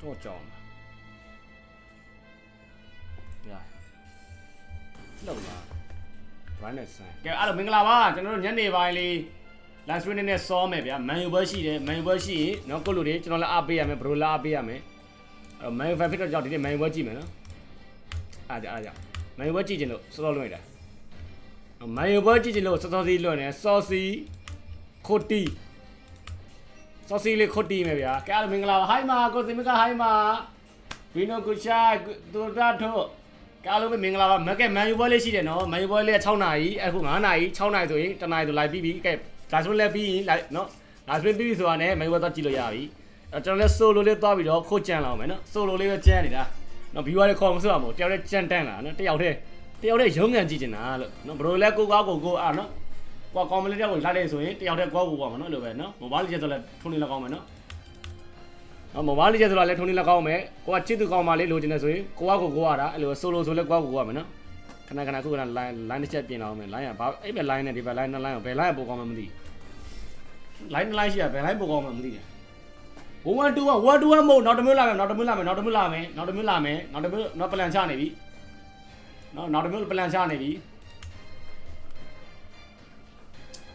တော့ကြောင်းရလောက်လာ brightness ဆိုင်ကဲအဲ့လိုမင်္ဂလာပါကျွန်တော်တို့ညနေပိုင်းလေး live stream နဲ့စောမယ်ဗျာ menu bar ရှိတယ် menu bar ရှိရင်နော်ကိုလူတွေကျွန်တော်လည်းအားပေးရမယ်ဘရိုလာအားပေးရမယ်အဲ့ menu bar ဖြစ်တော့ကြောင့်ဒီနေ့ menu bar ကြည့်မယ်နော်အားကြ menu bar ကြည့်ချင်လို့စောလွှင့်တာ menu bar ကြည့်ချင်လို့စောစီလွှင့်နေစောစီခိုတီစောစီလေးခိုတီမယ်ဗျာကဲအဲ့လိုမင်္ဂလာပါ hi မာကိုစင်မက hi မာဗီနိုကူရှာတူတာထို့ကားလုံးပဲမင်္ဂလာပါမကဲ menu bar လေးရှိတယ်နော် menu bar လေး6နာရီအခု9နာရီ6နာရီဆိုရင်တနာရီဆိုလိုက်ပြီးပြီကဲဒါဆိုလည်းပြီးရင်လိုက်နော်ဒါဆိုပြီးပြီဆိုတာနဲ့ menu bar တော့ကြည့်လို့ရပြီကျွန်တော်လည်း solo လေးသွားပြီးတော့ခိုးကြံလာအောင်မယ်နော် solo လေးပဲကြံနေတာနော် viewer လေးခေါ်မစွတ်အောင်တယောက်တည်းကြံတန်းလာနော်တယောက်တည်းရုံးငံကြည့်နေတာလို့နော်ဘရိုလည်းကိုအားနော်ကွာ comment လေးတယောက်ကိုလိုက်တယ်ဆိုရင်တယောက်တည်းကိုပါမှာနော်လို့ပဲနော် mobile လေးကျဆိုလည်းထုံးနေလောက်ကောင်းမယ်နော်mobile လေးကျဆိုလည်းထုံးနေလောက်ကောင်းမယ်ကိုကချစ်သူကောင်းပါလေလိုချင်တယ်ဆိုရင်ကိုရတာအဲ့လို solo ဆိုလည်းကိုရမယ်နော်ခဏခုက line တစ်ချက်ပြင်လာအောင်မယ် line ကဘာအဲ့ပဲ line နဲ့ဒီဘက် line နှစ် line ကိုဘယ် line ပိုကောင်းမှမသိ line နှစ် line ရှိရဘယ် line ပိုကောင်းမှမသိတယ်121မို့နောက်တစ်မျိုးလာမယ်နောက်တစ်မျိုးလာမယ်နောက်တစ်မျိုးနော် plan ချနေပြီနော်နောက်တစ်မျိုး plan ချနေပြီ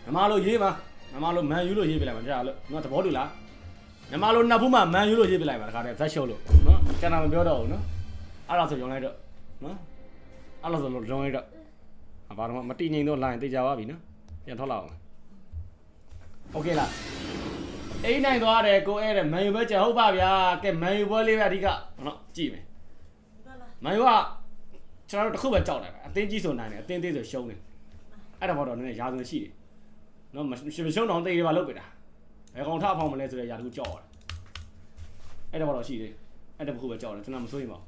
နမလို့ရေးပါနမလို့ man ယူလို့ရေးပြလိုက်ပါကြာလို့နော်သဘောတူလားနမလို့နှစ်ဖူးမှာ man ယူလို့ရေးပြလိုက်ပါတခါတည်းဇက်ရှုပ်လို့နော်ကျန်တာမပြောတော့ဘူးနော်အဲ့ဒါဆိုရုံလိုက်တော့နော်အဲ့လိုဆိုရုံလိုက်တော့ဘာတော့မတိငိမ့်တော့ line သိကြပါပြီနော်ပြန်ထွက်လာအောင်โอเคလားအိမ်နိုင်သွားတယ်ကိုအဲ့တဲ့ menu ပဲကြာဟုတ်ပါဗျာကဲ menu ပွဲလေးပဲအဓိကနော်ကြည့်မယ် menu ကကျွန်တော်တို့တစ်ခုပဲကြောက်တယ်အတင်းကြီးဆိုနိုင်တယ်အတင်းသေးဆိုရှုံးတယ်အဲ့ဒါဘောတော့နည်းနည်းရာဇဝင်ရှိတယ်နော်မရှုံးတော့တေးတွေပါလုပ်ပြတာဘယ်ကောင်ထဖောင်းမလဲဆိုတဲ့ຢာတခုကြောက်ရတယ်အဲ့ဒါဘောတော့ရှိတယ်အဲ့ဒါတစ်ခုပဲကြောက်တယ်ကျွန်တော်မစိုးရင်ပါ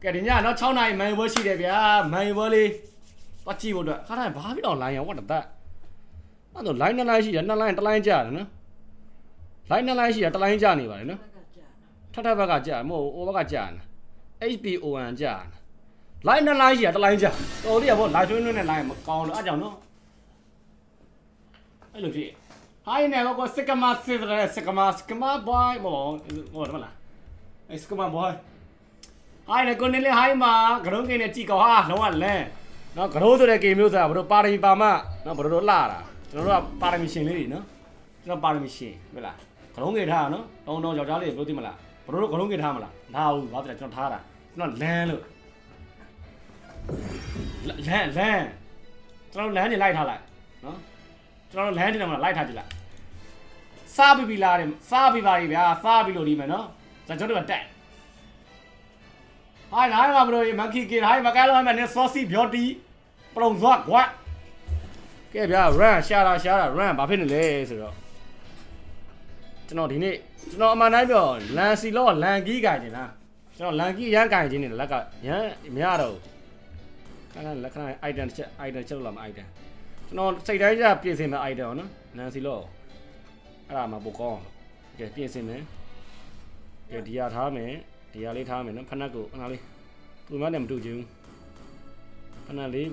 ကဲဒီညနော်6နာရီ menu ပွဲရှိတယ်ဗျာ menu ပွဲလေးပတ်ကြည့်ဖို့အတွက်ခါတိုင်းဘာဖြစ်တော့ line ရောwhat the အဲ့တော့ line နှစ် line ရှိတယ်နှစ် line တစ် line ကြာတယ်နော် line နှစ် line ရှိတယ်တစ် line ကြာနေပါတယ်နော်ထပ်ဘက်ကကြာမဟုတ်ဟိုဘက်ကကြာနေ HPON ကြာနေ line နှစ် line ရှိတယ်တစ် line ကြာတော်လေးရပေါ့ live stream နဲ့ line မကောင်းလို့အဲ့ကြောင့်နော်အဲ့လိုဖြစ် hi နဲ့ကောစကမာစစ်တယ်စကမာ boy မဟုတ်မလားအဲ့စကမာ boy hi နဲ့ကိုနေလေး hi မှာကရုံးကင်းနဲ့ကြည့်ကောဟာလုံးဝလန်းနော်ကရိုးဆိုတဲ့ game မျိုးဆိုတာဘယ်လိုပါရမီပါမနော်ဘယ်လိုလှတာကျွန်တော်တို့ကပါရမီရှင်လေးတွေနော်ကျွန်တော်ပါရမီရှင်ဟုတ်လားကရုံးကင်းထားနော်တောင်းယောက်ျားလေးဘယ်လိုသိမလားဘယ်လိုကရုံးကင်းထားမလားဒါဟုတ်ဘာဖြစ်လဲကျွန်တော်ထားတာကျွန်တော်လန်းလို့လန်းကျွန်တော်လန်းနေလိုက်ထားလိုက်နော်ကျွန်တော်လန်းနေတယ်မလားလိုက်ထားကြည့်လိုက်စားပြီလားတဲ့စားပြီပါပြီဗျာစားပြီလို့ဒီမယ်နော်ကျွန်တော်တို့ကတက်ဟိုင်းနိုင်မှာဘရိုမန်ကီကီဟိုင်းမကဲလို့မယ်နဲ့ဆော့စီဘျော်တီပလုံဇွတ်ကွာကဲဗျာ run ရှာတာ run ဘာဖြစ်နေလဲဆိုတော့ကျွန်တော်ဒီနေ့ကျွန်တော်အမှန်တိုင်းပြောလန်စီလောလန်ကီးကြိုင်နေလားကျွန်တော်လန်ကီးရမ်းကြိုင်ခြင်းနေလက်ကရမ်းမရတော့ခဏလက်ခဏ item ချက်လို့လာမ item ကျွန်တော်စိတ်တိုင်းကျပြင်ဆင်မယ် item နော်လန်စီလောအဲ့ဒါမှပိုကောင်းကဲပြင်ဆင်မယ်ကဲဒီရထားမယ်ဒီရလေးထားမယ်နော်ဖနက်ကိုအားလေးသူမနဲ့မတူချင်ဘူးဖနက်လေး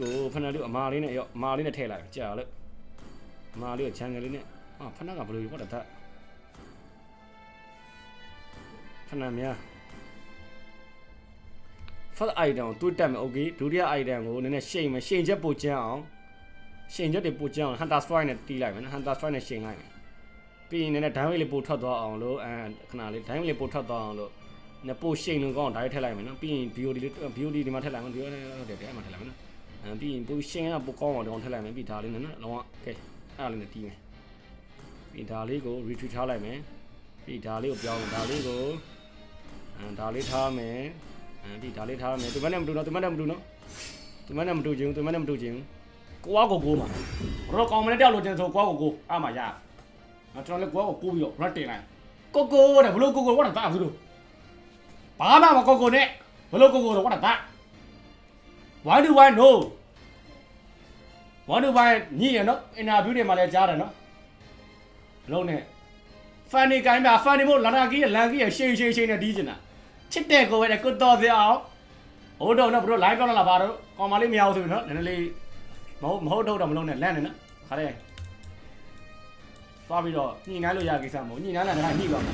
အမာလေးနဲ့ရောအမာလေးနဲ့ထည့်လိုက်ကြာလို့အမာလေးကိုချန်ငယ်လေးနဲ့ဖနက်ကဘယ်လိုပေါ့တက်ဖနက်များ first item ကိုတွေးတက်မယ် okay ဒုတိယ item ကိုနည်းနည်းရှိန်မယ်ရှိန်ချက်ပိုကျန်းအောင်ရှိန်ချက်တွေပိုကျန်းအောင် hunter strike နဲ့တီးလိုက်မယ်နော် hunter strike နဲ့ရှိန်လိုက်မယ်ပြီးရင်နည်းနည်း damage လေးပိုထွက်သွားအောင်လို့ခဏလေး damage လေးပိုထွက်သွားအောင်လို့နပိုရှိန်လုံးကောင်းဓာတ်ထည့်လိုက်မယ်နော်ပြီးရင် BOD ဒီမှာထည့်လိုက်မယ် BOD ဟုတ်တယ်အဲ့မှာထည့်လိုက်မယ်နော်ပြီးရင်ပိုရှိန်ကပိုကောင်းအောင်တော့ထည့်လိုက်မယ်ပြီးဒါလေးနဲ့နော်လုံးဝကဲအဲ့လေးနဲ့တီးမယ်ပြီးဒါလေးကို retreat ထားလိုက်မယ်ပြီးဒါလေးကိုပြောင်းဒါလေးကိုဒါလေးထားမယ်ပြီးဒါလေးထားမယ်သူမနဲ့မတူနော်သူမနဲ့မတူချင်ကိုမှာရောကောင်မနဲ့တောက်လို့ကျန်ဆိုကိုအားမှာရကျွန်တော်လည်းကိုပြီးတော့ red တင်လိုက်ကိုတဲ့ဘလို့ကိုwhatတာဘူးလို့ဘာမှမကိုနဲ့ဘလို့ကိုတော့ what တာ why do I know ညင်ရနော် interview တွေမှာလည်းကြားတယ်နော်လုံးနဲ့ funny ကိုင်းပါ funny မို့လန်ကီးရဲ့ရှိန်နဲ့ဒီးနေတာချစ်တဲ့ကိုပဲကိုတော်စရာအောင်ဟိုတော့နော်ဘလို့ live ပြောလာပါတော့ကောင်မလေးမရအောင်ဆိုပြီးနော်နည်းနည်းလေးမဟုတ်တော့မလုံးနဲ့လန့်နေနော်ခါတဲ့သွားပြီးတော့ညှိနှိုင်းလို့ရကိစ္စမဟုတ်ညှိနှိုင်းလာတာညှိသွားမှာ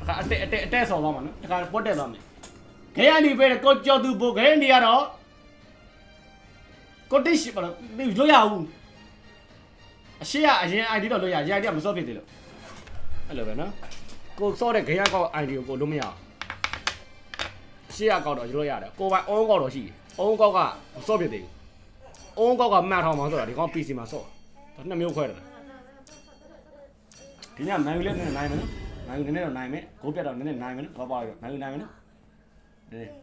အခါအတက်ဆော်သွားမှာနော်အခါပွတ်တက်သွားမယ်ခဲရနေပဲကိုကြော်သူပို့ခဲနေရတော့ကိုတိရှိပါလို့လို့ရဘူးအရှိရအရင် ID တော့လို့ရရ ID မစော့ဖြစ်သေးလို့အဲ့လိုပဲနော်ကိုစော့တဲ့ခဲရကောက် ID ကိုလို့မရအောင်အရှိရကောက်တော့လို့ရတယ်ကိုပိုင်အုံးကောက်တော့ရှိတယ်အုံးကောက်ကမစော့ဖြစ်သေးဘူးအုံးကောက်ကမှတ်ထောင်မှာဆိုတော့ဒီကောင် PC မှာစော့တော့နှစ်မျိုးခွဲတယ်ဒီညမန်ယူလေးနဲ့နိုင်မယ်နော်မန်ယူနည်းနည်းတော့နိုင်မယ်ဂိုးပြတ်တော့နည်းနည်းနိုင်မယ်နော်ဘာပါရောမန်ယူနိုင်မယ်နော်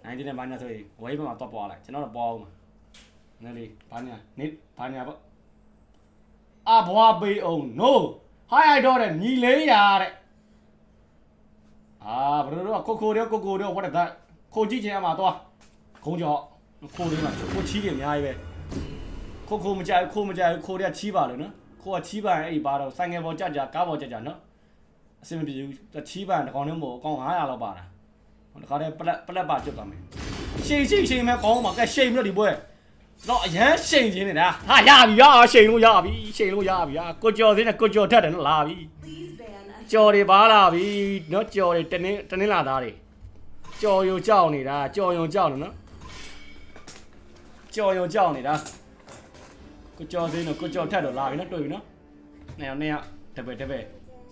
နိုင်တဲ့ဘာညာဆိုရင်ဝိုင်းဘက်မှာတော့ပွားလိုက်ကျွန်တော်တော့ပွားအောင်ပါနည်းလေးဘာညာနေဘာညာပေါ့အဘွားပေးအောင် no ဟိုင်းတော့တဲ့ညီလေးရတဲ့ဘယ်လိုတော့ကိုတော့ what that ခိုးကြည့်ချင်မှာတော့ခုံးကြောခိုးလေးမှာခိုးချီးတယ်အများကြီးပဲခိုးမကြိုက်ခိုးတဲ့ချီးပါလို့နော်ခိုးကချီးပါရင်အဲ့ဒီပါတော့ဆိုင်ငယ်ပေါ်ကြကားပေါ်ကြနော်အဆင်မပြေဘူးချီးပါတကောင်လုံးမို့အကောင်900လောက်ပါတာတခါတည်းပလက်ပါကျွတ်သွားမယ်ရှိန်မဲ့ကောင်းမှာကဲရှိန်ပြီးတော့ဒီပွဲတော့အရန်ရှိန်ချင်းနေတာဟာရပြီရှိန်လို့ရပြီကိုကြော်သေးနဲ့ကိုကြော်ထက်တယ်နော်လာပြီကြော်တွေပါလာပြီနော်ကြော်တွေတနင်းလာသားတွေကြော်ယုံကြောက်နေတာကြော်ယုံကြောက်နေနော်ကြော်ယုံကြောက်နေတာကိုကြော်သေးနဲ့ကိုကြော်ထက်တော့လာပြီနော်တွေ့ပြီနော်နှစ်ယောက်တပည့်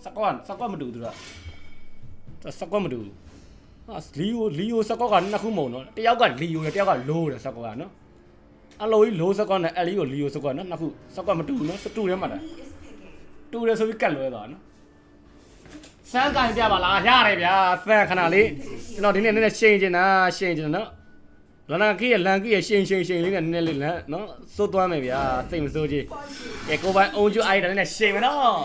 စကွက်မတူသူကစကွက်မတူဟာလီယိုစကွက်ကနှစ်ခုမုံနော်တယောက်ကလီယိုတယောက်ကလိုးတယ်စကွက်ကနော်အလိုကြီးလိုးစကွက်နဲ့အဲ့လီကိုလီယိုစကွက်နော်နှစ်ခုစကွက်မတူနော်တူတယ်မှတ်တာတူတယ်ဆိုပြီးကတ်လွဲသွားနော်စမ်းကန်ပြပါလားရတယ်ဗျာစမ်းခဏလေးကျွန်တော်ဒီနေ့နည်းနည်းရှိန်ချင်နော်လန်ကီရဲ့ရှိန်လေးနဲ့နည်းနည်းလေးလမ်းနော်စိုးသွားမယ်ဗျာစိတ်မစိုးကြီးကဲကိုပိုင်အုံကျအိုက်တယ်နဲ့ရှိန်မယ်နော်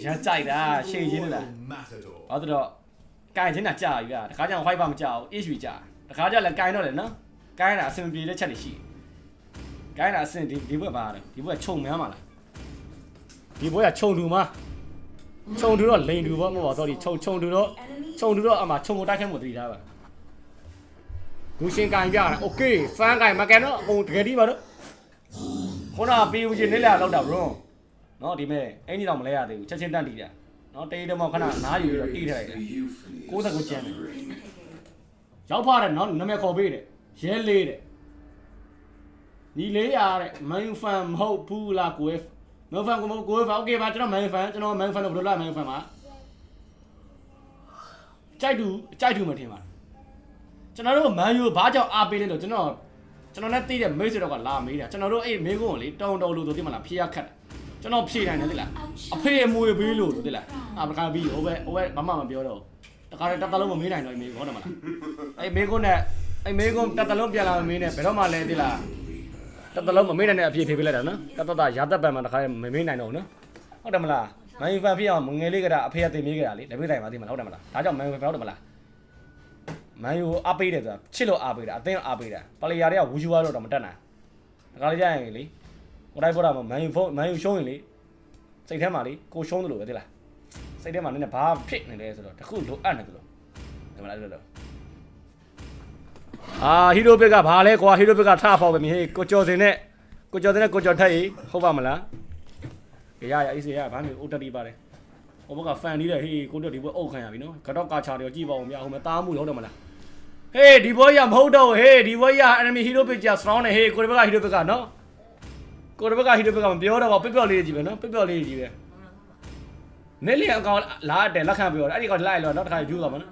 ရမ်းကြိုက်တာရှိန်ချင်းလားဘာလို့တော့ကိုင်ချင်းတာကြာပြီဗျာတခါကျရင် white ပါမကြောက် issue ကြာတခါကျလည်းကိုင်တော့လေနော်ကိုင်တာအဆင်ပြေတဲ့ချက်တွေရှိကိုင်တာအဆင်ဒီဘက်ပါတယ်ဒီဘက်ကခြုံများမှာလားဒီဘက်ကခြုံတူမှာခြုံတူတော့လိန်တူပေါ့မဟုတ်ပါ sorry ခြုံတူတော့အမှခြုံကိုတိုက်ခိုက်မှုတည်ထားပါလူရှင်ကိုင်ပြတာ okay ဖန်ကိုင်မကန်တော့အကုန်တကယ်ဒီပါတော့ခုနကပေးဦးချင်းနေလာလောက်တာ bro နော်ဒီမဲ့အင်ကြီးတော့မလဲရသေးဘူးချက်ချင်းတန့်တည်တာနော်တေးတော့ခဏနားယူပြီးတော့တီးထားလိုက်တယ်69ကျန်းတယ်ရောက်ဖားတယ်နော်နာမည်ခေါ်ပေးတယ်ရဲလေးတဲ့ညီလေးရတဲ့မန်ယူဖန်မဟုတ်ဘူးလားကိုယ်မန်ဖန်ကိုယ်ဖန်โอเคပါကျွန်တော်မန်ဖန်တော့ဘယ်လိုလဲမန်ဖန်ပါကြိုက်တူမထင်ပါကျွန်တော်တို့မန်ယူဘာကြောင့်အားပေးလဲလို့ကျွန်တော်နဲ့တီးတဲ့မိတ်ဆွေတော့ကလာမေးတာကျွန်တော်တို့အဲ့မေးခွန်းကိုလေတုံလို့ဆိုသိမလားဖြေရခက်တယ်ကျွန်တော်ဖြေနိုင်တယ်သိလားအဖေအမွေပေးလို့သိလားပကားပြီးဟိုဘက်ဘာမှမပြောတော့တခါတည်းတလုံးမမေးနိုင်တော့မေးဟုတ်တယ်မလားအဲ့မေးခွန်းတလုံးပြန်လာမေးနေဘယ်တော့မှလဲသိလားတလုံးမမေးနိုင်တဲ့အဖြေဖြေပေးလိုက်တာနော်တရာသက်ပံမှာတခါတည်းမမေးနိုင်တော့နော်ဟုတ်တယ်မလားမန်ယူဖန်ဖြစ်အောင်ငယ်လေးကတည်းကအဖေကတင်မေးခဲ့တာလေလက်မေးတိုင်ပါသိမလားဟုတ်တယ်မလားဒါကြောင့်မန်ယူဖန်ဟုတ်တယ်မလားမန်ယူအားပေးတယ်ဆိုတာချစ်လို့အားပေးတာအသင်းအားပေးတာပလေယာတွေကဝူယူရတော့မတက်နိုင်တခါလေးကြာရင်လေဟိုတိုင်းပေါ်တာမန်ယူရှုံးရင်လေစိတ်ထဲမှာလေကိုရှုံးတယ်လို့ပဲသိလားစိတ်ထဲမှာနည်းနည်းဘာဖြစ်နေလဲဆိုတော့တခုလိုအပ်နေတယ်လို့ဒီမလားလို့ဟီရိုဘစ်ကဘာလဲကွာဟီရိုဘစ်ကထားဖောက်ပဲမြေကိုကျော်စင်နဲ့ကိုကျော်ထက်ရေးဟုတ်ပါမလားရအေးစေရဘာမျိုးအိုတက်တီပါတယ်ဟိုဘက်ကဖန်နေတယ်ဟေးကိုတို့ဒီဘက်အုပ်ခံရပြီနော်ကတော့ကာချာတွေကြည့်ပါဦးမြဟိုမှာတားမှုဟုတ်တယ်မလားဟေးဒီဘောရမဟုတ်တော့ဟေးဒီဘောရ enemy ဟီရိုဘစ်ကြာ strong နဲ့ဟေးကိုဘက်ကဟီရိုဘစ်ကနော်ကိုဘက်ကဟီရိုဘစ်ကမပြောတော့ပါပျော့လေးကြီးပဲနော်ပျော့လေးကြီးပဲနေလီအကောင်လာတယ်လက်ခံပြောတယ်အဲ့ဒီကောင်လိုက်လို့တော့တစ်ခါယူသွားမှာနော်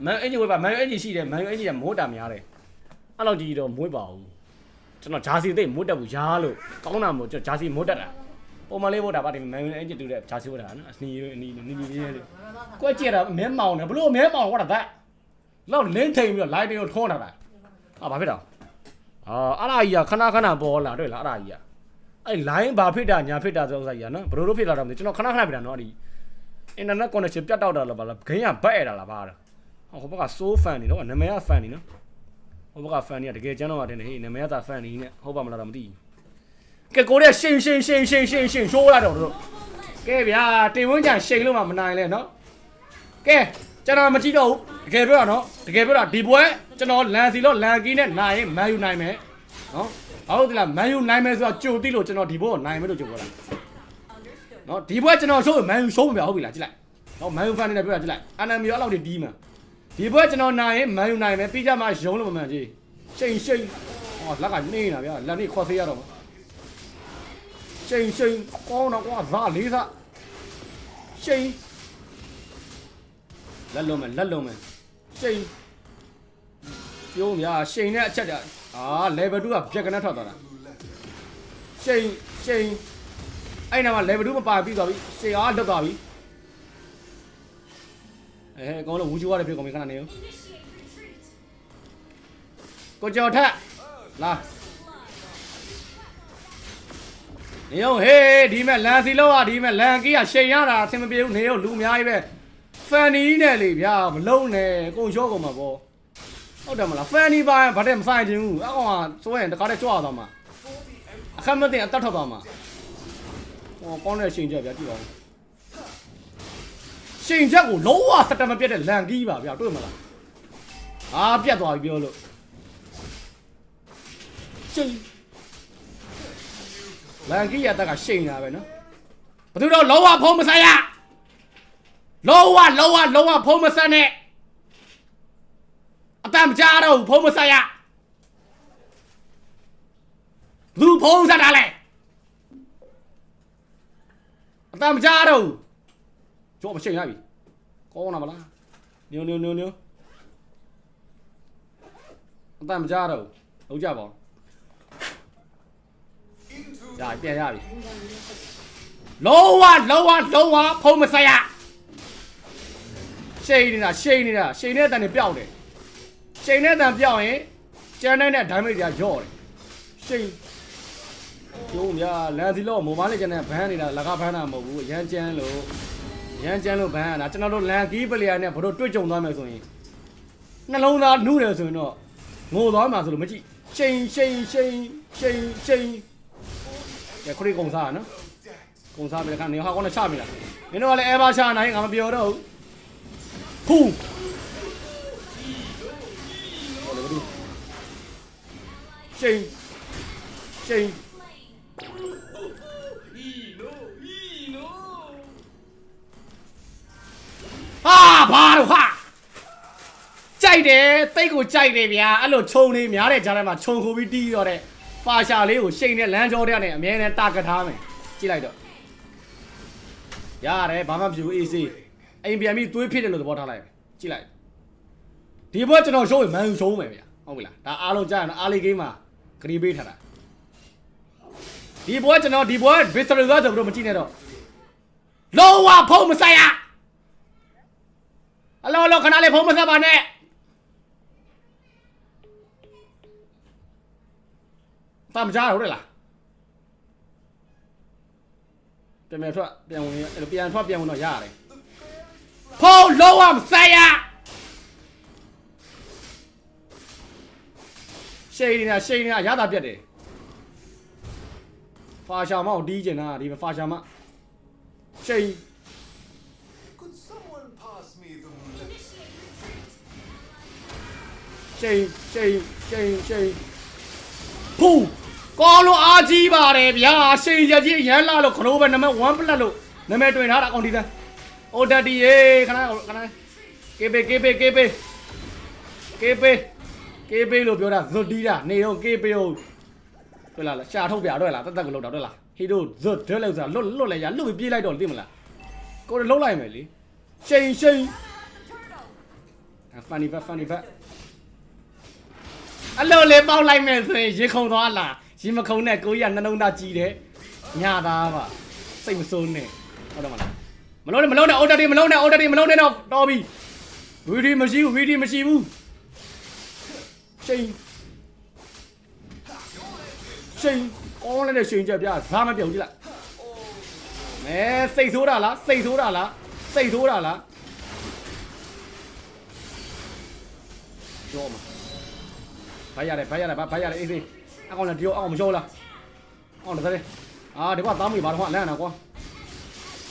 မန်အင်ဂျီဝေးပါမန်အင်ဂျီရှိတယ်မန်အင်ဂျီကမိုးတာများတယ်အဲ့လောက်ကြီးတော့မွေးပါဘူးကျွန်တော်ဂျာစီသိမိုးတက်ဘူးရားလို့ကောင်းတာမို့ကျွန်တော်ဂျာစီမိုးတက်တာပုံမှန်လေးမို့တာပါဒီမန်အင်ဂျီတူတဲ့ဂျာစီဝတ်တာနော်အစနီနီကွက်ကြည့်တာမဲမောင်တယ်ဘလို့မဲမောင်ဟောတာthatလောက်လင်းထိန်ပြီးတော့ light တွေကိုထုံးတာဘာဖြစ်တာအဲ့ဒါကြီးကခဏပေါ်လာတွေ့လားအဲ့ဒါကြီးကအဲ့ line ဘာဖြစ်တာညာဖြစ်တာဆိုဥစ္စာကြီးကနော်ဘယ်လိုဖြစ်လာတာမသိကျွန်တော်ခဏဖြစ်တာနော်အဲ့ဒီ internet connection ပြတ်တောက်တာလားဘာလားဂိမ်းကဘက်ရတာလားဘာလားဟိုဘက်က soul fan နေနော်နာမည်က fan နေနော်ဟိုဘက်က fan နေတကယ်ကျန်းတော့မှတင်တယ်ဟေးနာမည်ကသာ fan နေနဲ့ဟုတ်ပါမလားတော့မသိဘူးကဲကိုရဲရှိန်ရှိုးလာတော့တို့ကဲဗျာတင်ဝင်းကြံရှိန်လို့မှမနိုင်လဲနော်ကဲကျွန်တော်မကြည့်တော့ဘူးတကယ်ပြောတာနော်တကယ်ပြောတာဒီပွဲကျွန်တော်လန်စီလို့လန်ကီးနဲ့နိုင်ရင်မန်ယူနိုင်မယ်နော်ဟုတ်တယ်လားမန်ယူနိုင်မယ်ဆိုတော့ကြိုသိလို့ကျွန်တော်ဒီပွဲကိုနိုင်မယ်လို့ကြိုပြောတာနော်ဒီပွဲကျွန်တော်ရှုံးမန်ယူရှုံးမပြဟုတ်ပြီလားကြည့်လိုက် တော့မန်ယူဖန်နေပြောတာကြည့်လိုက်အန်နမီရောအဲ့လောက်ဒီမှန်ဒီဘွဲကျွန်တော်နိုင်ရင်မန်ယူနိုင်မယ်ပြီးကြမှာရုံးလို့မမှန်ကြီးရှိန်ဟောလက်ကနေနေတာဗျာလက်နေခေါ်သေးရတော့ရှိန်ကောင်းတော့ကွာဇာလေးစားရှိန်လက်လုံးမယ်ရှိန်ပြုံးဗျာရှိန်နဲ့အချက်ကြlevel 2ကပြက်ကနေထွက်သွားတာရှိန်အဲ့နာမှာ level 2မပါပြီးသွားပြီရှိန်လွတ်သွားပြီအကောင်လုံးဝူချူရတယ်ဖြစ်ကုန်ပြီခဏနေရောကိုကျော်ထက်လာနေရောဟေးဒီမဲ့လန်စီလောက်ဒီမဲ့လန်ကြီးကရှိန်ရတာအဆင်မပြေဘူးနေရောလူအများကြီးပဲဖန်နီနဲ့လေဗျာမလုံးနဲ့ကိုရောကုန်မှာပေါ့ဟုတ်တယ်မလားဖန်နီပါဘာတဲ့မဆိုင်ချင်ဘူးအကောင်ကစိုးရင်တခါတည်းကြွသွားမှာအခက်မသိအတက်ထွက်သွားမှာဟောပေါင်းတဲ့ရှိန်ချက်ဗျာကြည့်ပါဦးရှိန်ချက်ကိုလုံးဝစက်တမပြတ်တဲ့လန်ကြီးပါဗျာတွေ့မလားပြတ်သွားပြီပြောလို့ရှိန်လန်ကြီးရတက်ကရှိန်တာပဲနော်ဘသူတော့လုံးဝဖုံးမဆိုင်ရလုံးဝဖုံးမဆန်နဲ့အတမ်းမကြတော့ဖုံးမဆိုင်ရလူဖုံးစားတာလေအတမ်းမကြတော့ကျော်မရှိန်ရပြီကောင်းတာမလားညိုအတမ်းမကြတော့ဟုတ်ကြပါဦးရပြန်ရပြီလုံးဝဖုံးမဆိုင်ရရှိန်နေတာနဲ့တန်နေပြောက်တယ်ရှိန်နဲ့တန်ပြောက်ရင်ကျန်တဲ့ damage တွေရော့တယ်ရှိန်ကျုံးဗျာလန်စီလို့မိုဘိုင်းလေးကျန်တဲ့ဘန်းနေတာလကဘန်းတာမဟုတ်ဘူးရမ်းကျန်းလို့ဘန်းရတာကျွန်တော်တို့လန်ကီးပလီယာနဲ့ဘတို့တွေ့ကြုံသွားမယ်ဆိုရင်နှလုံးသားနူးတယ်ဆိုရင်တော့ငိုသွားမှာဆိုလို့မကြည့်ရှိန်ကခရီးကုံစားနော်ကုံစားပြီခါနေဟာကောင်းနဲ့ချပြီလားမင်းတို့ကလည်းအဲဘာချနိုင်ငါမပြောတော့ဖူးရှိန်ဘာလို့ဟာကြိုက်တယ်တိတ်ကိုကြိုက်တယ်ဗျာအဲ့လိုခြုံနေများတဲ့ကြားထဲမှာခြုံခိုပြီးတီးရတဲ့ဖာရှာလေးကိုရှိန်နဲ့လမ်းကြောတဲ့နဲ့အမြဲတမ်းတာကထားမယ်ကြည့်လိုက်တော့ရတယ်ဘာမှမဖြစ်ဘူး AC အိမ်ပြန်ပြီးသွေးဖြစ်တယ်လို့သဘောထားလိုက်ကြည့်လိုက်ဒီဘက်ကျွန်တော်ရှုံးရင်မန်ယူရှုံးမယ်ဗျာဟုတ်ပြီလားဒါအားလုံးကြားရနော်အားလေးဂိမ်းမှာဂရီပေးထားတာဒီဘက်ကျွန်တော်ဒီဘက် victory ဆိုတော့မကြည့်နဲ့တော့လုံးဝဖုံးမဆိုင်ရအလောခဏလေးဖုံးမဆက်ပါနဲ့တမ်းကြားဟုတ်တယ်လားပြန်ထွက်ပြန်ဝင်အဲ့လိုပြန်ထွက်ပြန်ဝင်တော့ရတယ်ဖုံးလုံးဝမဆိုင်ရရှိန်နေတာရတာပြတ်တယ်ဖာရှာမောက်တီးကျင်တာဒီဖာရှာမရှိန်ဖူးကောင်းလို့အားကြီးပါတယ်ဗျာရှိန်ရကြီးရမ်းလာလို့ခရိုးပဲနံပါတ်1ပလက်လို့နာမည်တွင်ထားတာအကောင်ဒီသားအိုတက်တီရေခဏကေပေလို့ပြောတာဇွတ်တီးတာနေရောကေပေဟုတ်တွေ့လားရှာထုတ်ပြတော့လားတက်ကိုလောက်တော့တွေ့လားဟီတို့ဇွတ်ဒဲလောက်စားလွတ်လဲရလွတ်ပြီးပြေးလိုက်တော့သိမလားကိုယ်လုံးလိုက်မယ်လေရှိန်ဖန်နီဘတ်အလိုလေးပေါက်လိုက်မယ်ဆိုရင်ရေခုံသွားလားရေမခုံနဲ့ကိုကြီးကနှလုံးသားကြီးတယ်ညသားပါစိတ်မစိုးနဲ့ဟုတ်တယ်မလားမလုံးနဲ့အော်တာတီမလုံးနဲ့တော့တော်ပြီဝီဒီမရှိဘူးရှိန်ကောင်းတဲ့ရှိန်ချက်ပြဇာမပြုတ်ကြည့်လိုက်မဲစိတ်ဆိုးတာလားကြောမှာဘာရတယ်အေးစေးအကောင်လည်းဒီအောင်မရှောလားအောင်တယ်ဒီကသားမွေဘာတော့လမ်းနာကွာ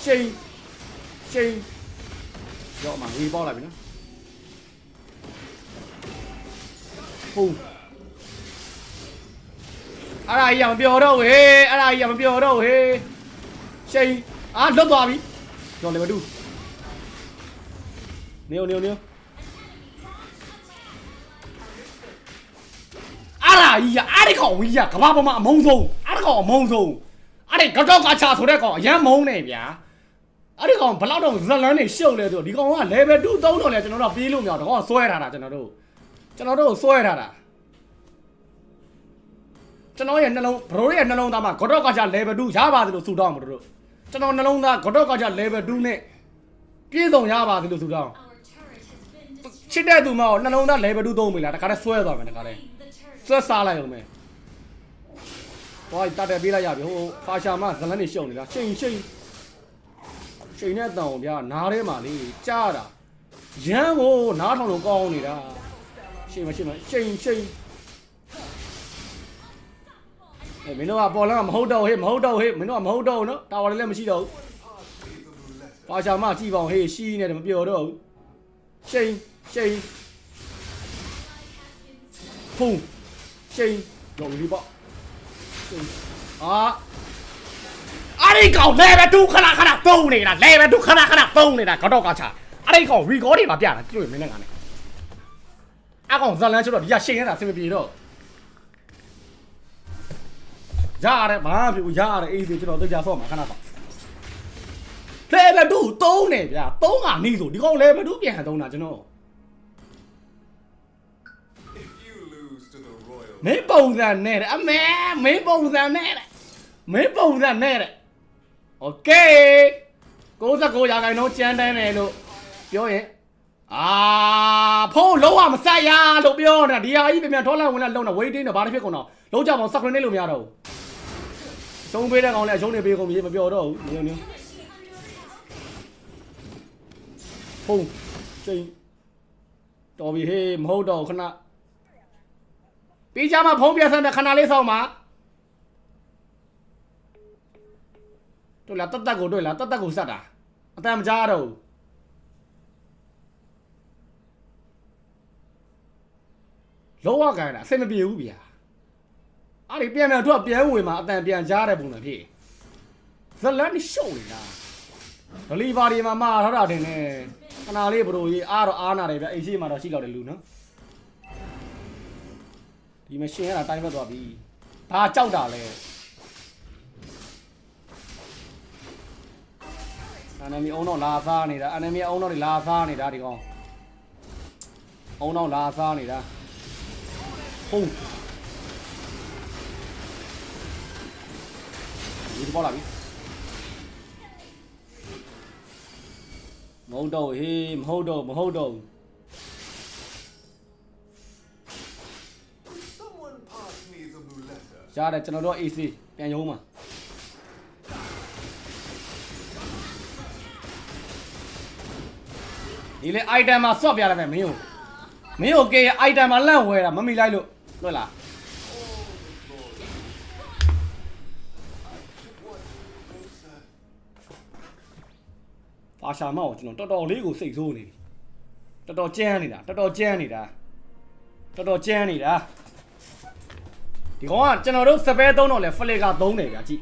ရှိန်ကြောမှာဝီပေါက်လိုက်ပြီနော်ဖူးအဲ့ဒါကြီးမပြောတော့ဟေးရှိန်လွတ်သွားပြီကြောလေမတူ နေနေနေအားလာကြီးအားရကောင်ကြီးကဘာပေါ်မှာအမုံဆုံးအားရကောင်အမုံဆုံးအားရကတော့ကချာဆိုတဲ့ကောင်အရန်မုံနေဗျာအဲ့ဒီကောင်ဘလောက်တော့ဇလန်းနေရှုပ်လဲဆိုဒီကောင်က level 2 3တော့လဲကျွန်တော်တို့ပြေးလို့မရတော့ကောင်ဆွဲထားတာကျွန်တော်တို့ဆွဲထားတာကျွန်တော်ရဲ့နှလုံးဘရိုရဲ့နှလုံးသားမှာကတော့ကချာ level 2ရပါသလိုဆူတောင်းမှာတို့ကျွန်တော်နှလုံးသားကတော့ကချာ level 2နဲ့ပြည့်စုံရပါသလိုဆူတောင်းချစ်တဲ့သူမနှလုံးသား level 2သုံးပြီလားတခါတည်းဆွဲသွားမယ်တခါတည်းဆွဲစားလိုက်အောင်မယ်ဟောတတ်တယ်ပေးလိုက်ရပြီဟိုဖာရှာမဇလန်းနေရှုပ်နေလားချိန်နဲ့တောင်ဗျာနားထဲမှာလေကြားတာရမ်းကိုနားထောင်လို့ကောင်းနေတာချိန်မမင်းတို့ကပေါ်လမ်းကမဟုတ်တော့ဟေးမင်းတို့ကမဟုတ်တော့နော်တာဝါလည်းမရှိတော့ဘူးဖာရှာမကြည့်ပါအောင်ဟေးရှီးနေတယ်မပြောတော့ဘူးချိန်ဖုန်းချိန်ရော်လီပေါ့အဲ့ဒီကောင် level 2ခဏသုံးနေတာ level 2ခဏသုံးနေတာကတော့ကချာအဲ့ဒီကောင် record တွေပါပြတာတွေ့မင်းနဲ့ငါနဲ့အကောင်ဇလန်းချို့တော့ဒီကရှင်းနေတာစင်မပြေတော့ရတယ်ဘာဖြစ်ရတယ်အေးစီကျွန်တော်သိကြဆော့မှာခဏပါ level 2သုံးနေဗျာသုံးကနေဆိုဒီကောင် level 2ပြန်သုံးတာကျွန်တော်မင်းပုံစံနဲ့အမေမင်းပုံစံနဲ့โอเค69ရာခိုင်နှုန်းကျန်းတန်းတယ်လို့ပြောရင်ဖုန်းလုံးဝမဆက်ရလို့ပြောနေတာဒီဟာကြီးပြန်ထောလိုက်ဝင်လာလုံးတာ waiting တော့ဘာဖြစ်ကုန်တော့လုံးကြမအောင်စခရင်းနေလို့မရတော့ဘူးရှုံးပေးတဲ့ကောင်လည်းအရှုံးနေပေးကုန်ပြီမပြောတော့ဘူးနင်းဖုန်းချိန်တော်ပြီဟေးမဟုတ်တော့ခဏပြီးကြမှာဖုန်းပြဆန်းတဲ့ခဏလေးဆောက်မှာတို့လားတက်ကိုတွေ့လားတက်ကိုစက်တာအတန်မကြားတော့လောကကန်တာအဆင်မပြေဘူးဗျာအဲ့ဒီပြန်တော့ပြန်ဝင်မှာအတန်ပြန်ကြားတဲ့ပုံစံဖြစ်ဇလန်ရှုပ်နေတာဒလီဗာဒီမှာမှာထားတာတင်နေခဏလေးဘရိုကြီးအားတော့အားနာတယ်ဗျအိမ်ရှိမှာတော့ရှိတော့တယ်လူနော်ဒီမရှင်ရတာတိုင်းဘက်သွားပြီဘာကြောက်တာလဲenemy အုံတော့လာစားနေတာ enemy အုံတော့လာစားနေတာဒီကောင်အုံတော့လာစားနေတာဟုတ်ဒီပေါ်လာပြီမဟုတ်တော့ဟေးမဟုတ်တော့ရတယ်ကျွန်တော်တို့ AC ပြန်ရုံးမှာဒီလေ item မှာဆော့ပြလိုက်မယ်မင်းကိုကေ item မှာလန့်ဝဲတာမမိလိုက်လို့တွေ့လားဖာရှာမောက်ကျွန်တော်တော်လေးကိုစိတ်ဆိုးနေပြီတော်တော်ကြမ်းနေတာဒီကောင်ကကျွန်တော်တို့စပယ်သုံးတော့လဲဖလေကသုံးတယ်ဗျာကြည့်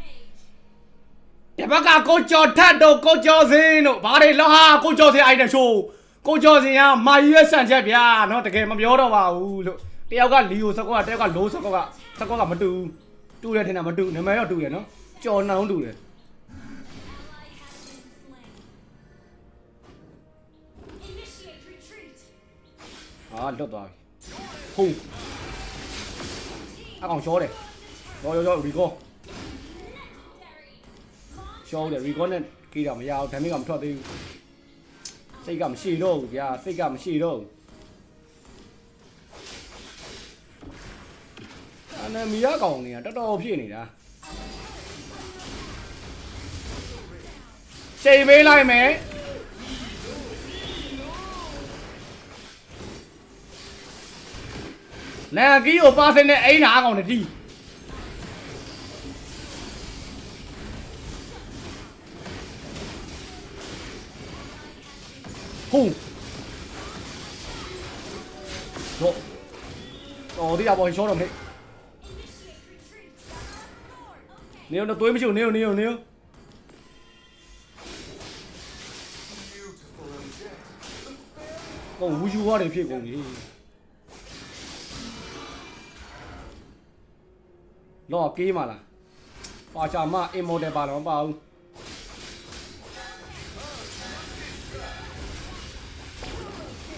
ဒီဘက်ကကိုကျော်ထတ်တို့ကိုကျော်စင်းတို့ဘာတွေလောက်ဟာကိုကျော်စင်း item show ကိုကျော်စင်ကမာယူရဲ့ဆန်ချက်ဗျာနော်တကယ်မပြောတော့ပါဘူးလို့တယောက်ကလီယိုစကောကတယောက်ကလိုးစကောကမတူတူတယ်ထင်တာမတူနာမည်တော့တူတယ်နော်ကျော်နှောင်းတူတယ်လွတ်သွားပြီဟုတ်အကောင်ရှောတယ်ရောရီကောရှောတယ်ရီကောနဲ့ကြီးတော့မရအောင်ဒါမျိုးကမထွက်သေးဘူးစိတ်ကမရှိတော့ဘူးဗျာစိတ်ကမရှိတော့ဘူးမီရကောင်နေတာတော်ဖြစ်နေတာချိန်ပေးလိုက်မယ်လန်ကီကိုပါစင်းနဲ့အိမ်နာကောင်တည်းဟုတ်တော့ဒီအပေါ်ရှောတော့မေနေတော့သွေးမရှိဘူးနေ ကုန်ဝူယူဝါတွေဖြစ်ကုန်ပြီလော်ကေးမလားဖာချာမအင်မော်တယ်ပါတော့မပါဘူး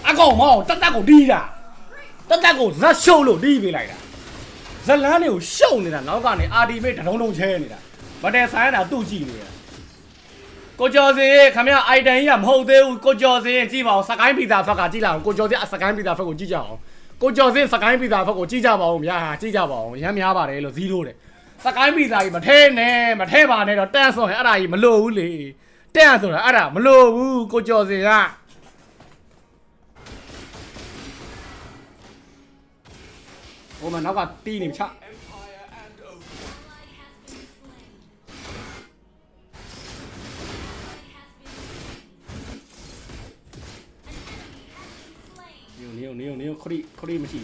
အကောင်မောတက်တက်ကိုဒီးတာတက်တက်ကိုဇက်ရှုပ်လို့ဒီးပေးလိုက်တာဇလန်းတွေကိုရှုပ်နေတာနောက်ကနေအာဒီမေတထုံထုံချဲနေတာမတဲဆိုင်တာသူ့ကြည့်နေတာကိုကျော်စင်ခမရအိုက်တန်ကြီးကမဟုတ်သေးဘူးကိုကျော်စင်ကြည့်ပါဦးစကိုင်းပီတာဖက်ကကြည့်လာအောင်ကိုကျော်စင်စကိုင်းပီတာဖက်ကိုကြည့်ကြအောင်ကိုကျော်စင်စကိုင်းပီတာဖက်ကိုကြည့်ကြပါဦးဗျာကြည့်ကြပါဦးရမ်းများပါတယ်လို့0တဲ့စကိုင်းပီတာကြီးမထဲနဲ့မထဲပါနဲ့တော့တန့်ဆိုရင်အဲ့ဒါကြီးမလို့ဘူးလေတန့်ဆိုတာအဲ့ဒါမလို့ဘူးကိုကျော်စင်ကဟိုမှာနောက်ကတီးနေချနေခရီမရှိ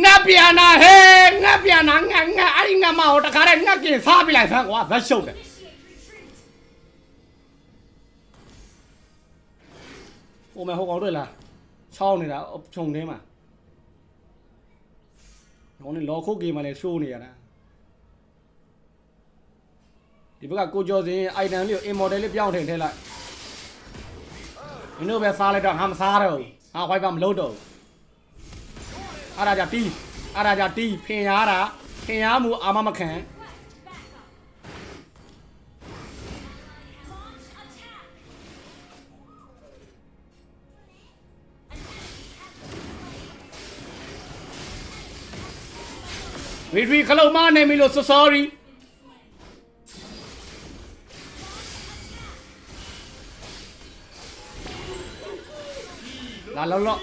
ငါပြန်လာဟဲ့ငါပြန်လာငါအဲ့ဒီငါမဟိုတခါတည်းငါกินစားပြလိုက်ဆန်းကွာဇက်ရှုပ်တယ်ဟိုမှာဟိုကောင်တွေ့လားချောင်းနေတာခြုံထဲမှာဟိုနေလော်ခုတ်ကေးမှာလည်းရှိုးနေရတာဒီဘက်ကကိုကျော်စင်အိုက်တန်လေးကိုအင်မော်တယ်လေးပြောင်းထည့်လိုက်မင်းတို့ပဲစားလိုက်တော့ငါမစားတော့ဘူးငါခွိုက်ပါမလုပ်တော့ဘူးအားရကြတီးဖင်ရတာဖင်ရမှုအာမမခံဝီခလုံးမနေမီလို့ sorryလာလောလော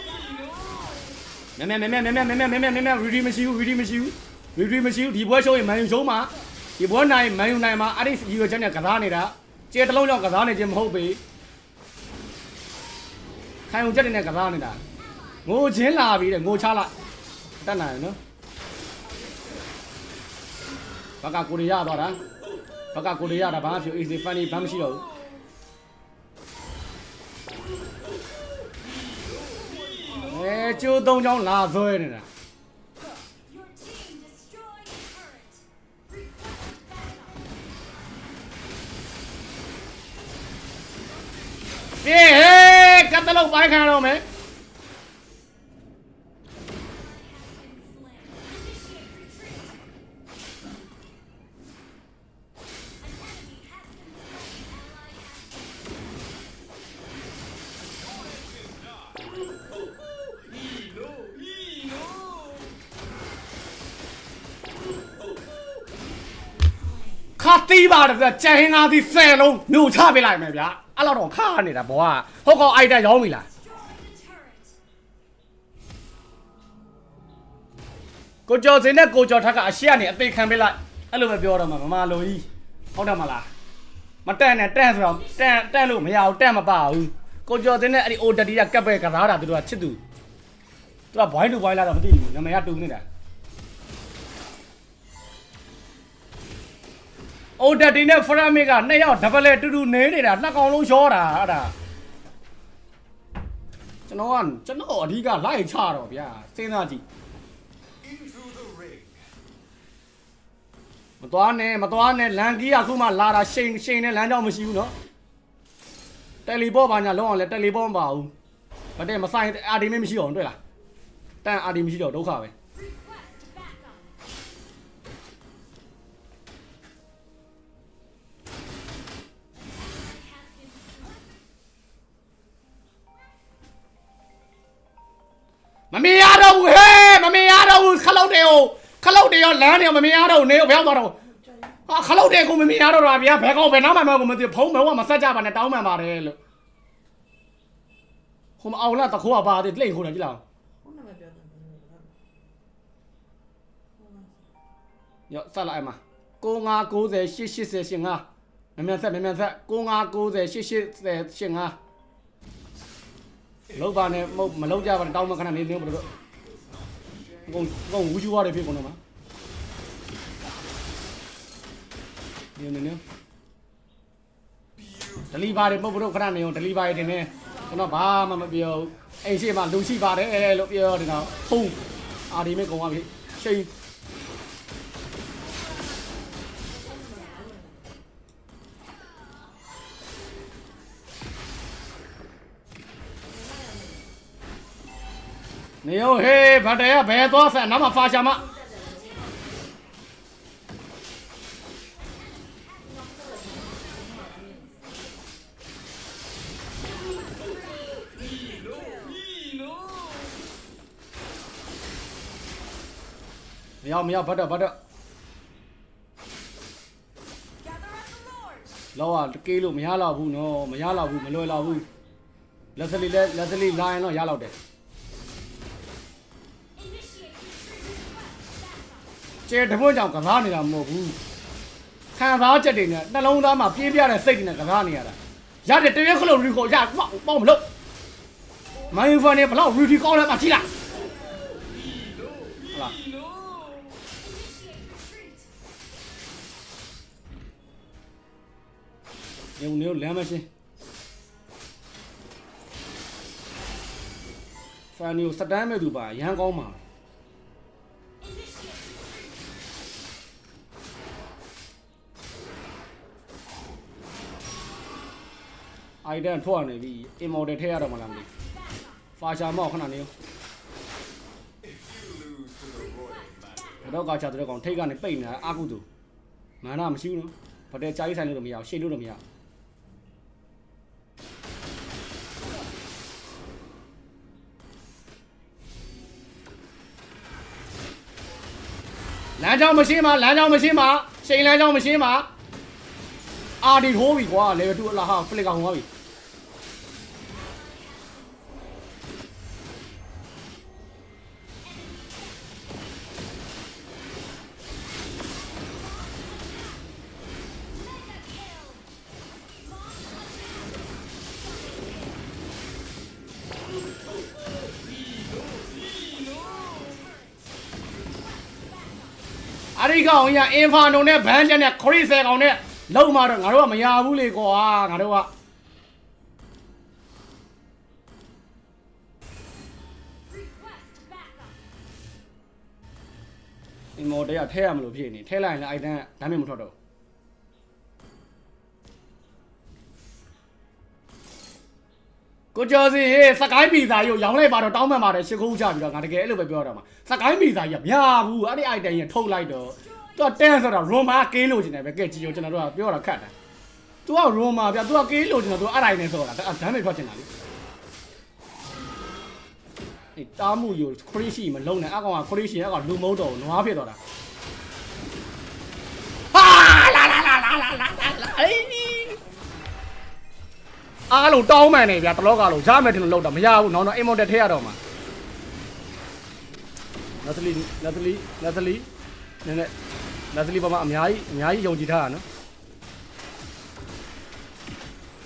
မဲရီမရှိဘူးဒီပွဲရှုံးရင်မန်ယူရှုံးမှာဒီပွဲနိုင်မန်ယူနိုင်မှာအဲ့ဒီရီကိုချက်နဲ့ကစားနေတာကျေတလုံးကြောင့်ကစားနေခြင်းမဟုတ်ပေခိုင်ုံချက်နဲ့ကစားနေတာငိုချင်းလာပြီတဲ့ငိုချလိုက်တတ်နိုင်နော်ဘကကိုရီးယားသွားတာဘာဖြစ် easy funny ဘာမှမရှိတော့ဘူးကျိုး3ချောင်းလာဆွဲနေတာပြေဟဲ့ကတ်တလုံးပိုင်းခံရတော့မယ်ခါတီးပါတယ်ကြံဟင်းသားသီး10လုံးမြို့ချပေးလိုက်မယ်ဗျာအဲ့လောက်တော့ခါနေတာဘောကဟုတ်ကောအိုက်တက်ရောင်းပြီလားကိုကျော်စင်နဲ့ကိုကျော်ထက်ကအရှိကနေအသေးခံပေးလိုက်အဲ့လိုပဲပြောတော့မှာမမလိုကြီးဟုတ်တယ်မလားမတက်နဲ့တက်ဆိုတော့တက်လို့မရဘူးတက်မပါဘူးကိုကျော်စင်နဲ့အဲ့ဒီအိုတက်တီးကကပ်ပဲကစားတာသူတို့ကချစ်သူကဘွိုင်းတူဘွိုင်းလာတော့မသိဘူးနာမည်ကတူနေတာအိုတက်တီနဲ့ဖရမစ်က2ယောက်ဒဘလဲတူတူနေနေတာနှစ်ကောင်လုံးရှောတာအဲ့ဒါကျွန်တော်အဓိကလိုက်ချတော့ဗျာစဉ်းစားကြည့်မသွားနဲ့လန်ကီးကခုမှလာတာရှိန်နဲ့လမ်းကြောင်းမရှိဘူးနော်တယ်လီဘော့ဘာညာလုံးအောင်လဲတယ်လီဘော့မပါဘူးမတဲ့မဆိုင်အာဒီမရှိတော့တွေ့လားတန်အာဒီမရှိတော့ဒုက္ခပဲမမေရတော့ဘူးဟဲ့မမေရတော့ဘူးခလုတ်တယ်ရောလမ်းတယ်ရောမမေရတော့ဘူးနေဘယ်ရောက်သွားတော့ဟာခလုတ်တယ်ကိုမမေရတော့တာဗျာဘယ်ကောင်ဘယ်နားမှမကိုမသိဖုံးမဲကမဆက်ကြပါနဲ့တောင်းမှန်ပါတယ်လို့ဟိုမအောင်လားတခိုးကပါတယ်လိမ့်ခိုးတယ်ကြည့်လားရောဆက်လိုက်မှာ9590 8885မြန်ဆက်9590 8885လောက်ပါနဲ့မလောက်ကြပါနဲ့တောင်းမှခဏနေနေဘလို့တော့ငုံဝူချူရတယ်ဖြစ်ကုန်တော့မှာ နေနေဒလီဘာတွေမဟုတ်ဘူးခဏနေအောင်ဒလီဘာတွေတင်နေကျွန်တော်ဘာမှမပြောအိမ်ရှိမှလူရှိပါတယ်လို့ပြောတယ်တော့ဖုံးအာဒီမဲကုန်သွားပြီချိန်နေရောဟေးဗတ်တယ်ဘယ်သွားဆက်နောက်မှဖာရှာမမရောက်ဘတ်တော့လောကကေးလို့မရတော့ဘူးနော်မရတော့ဘူးမလွယ်တော့ဘူးလက်စလီလာရင်တော့ရတော့တယ်ကျဲတပွင့်ကြောင့်ကစားနေတာမဟုတ်ဘူးခံစားချက်တွေနဲ့နှလုံးသားမှာပြေးပြတဲ့စိတ်တွေနဲ့ကစားနေရတာရတဲ့တရွက်ခလို့ရီကိုရပေါ့မလို့မိုင်းဖန်နဲ့ဘလောက်ရီတီကောင်းလဲပါကြည့်လားဟုတ်လားနေလမ်းမရှင်းဖန်နီကိုစတမ်းမဲ့သူပါရန်ကောင်းမှာအိုင်ဒန်ထွက်နေပြီအင်မော်တယ်ထည့်ရတော့မလားမသိဖာရှာမောက်ခဏနေရောတော့ကချတဲ့ကောင်ထိတ်ကနေပိတ်နေတာအာကုတူမာနမရှိဘူးနော်ဘာတဲ့ကြာကြီးဆိုင်လို့တော့မရအောင်ရှေ့လို့တော့မရလမ်းကြောင်းမရှင်းပါရှိန်လမ်းကြောင်းမရှင်းပါအာဒီထိုးပြီကွာလေတူအလားဟာဖလစ်ကောင်ဟောပြီအရိကောင်ရအင်ဖာနိုနဲ့ဘန်ချက်နဲ့ခရစ်ဆယ်ကောင်နဲ့လုံးမတော့ငါတို့ကမရဘူးလေကွာငါတို့ကအင်မော်တရားထဲရမလို့ဖြစ်နေထဲလိုက်ရင်လည်းအိုက်တန်းဒမ်းမမထွက်တော့ကိုကျော်စီဟေးစကိုင်းပီဇာကြီးကိုရောင်းလိုက်ပါတော့တောင်းမှန်ပါတယ်ရှစ်ခုချပြီးတော့ငါတကယ်အဲ့လိုပဲပြောတော့မှာစကိုင်းပီဇာကြီးကမရဘူးအဲ့ဒီအိုက်တန်းကြီးထုတ်လိုက်တော့သူကတန်းဆိုတော့ရိုမာကင်းလို့ကျင်တယ်ပဲကဲကြည့်ကျွန်တော်တို့ကပြောတာခတ်တယ်သူကရိုမာဗျသူကကင်းလို့ကျင်တော့သူအဲ့တိုင်းနဲ့ဆိုတော့ဒမ်းမထွက်ကျင်တာလေအေးတားမှုယူခရစ်ရှိမလုံးနဲ့အကောင်ကခရစ်ရှိအကောင်လူမုံတော်နွားဖြစ်တော့တာဟာလာအေးအားလုံးတောင်းမှန်နေဗျတလောကလုံးရမယ်ထင်လို့လောက်တာမရဘူးနောက်တော့အိမ်မော်တက်ထဲရတော့မှာလက်စလီနည်းနည်းလက်စလီပါမအများကြီးယုံကြည်ထားတာနော်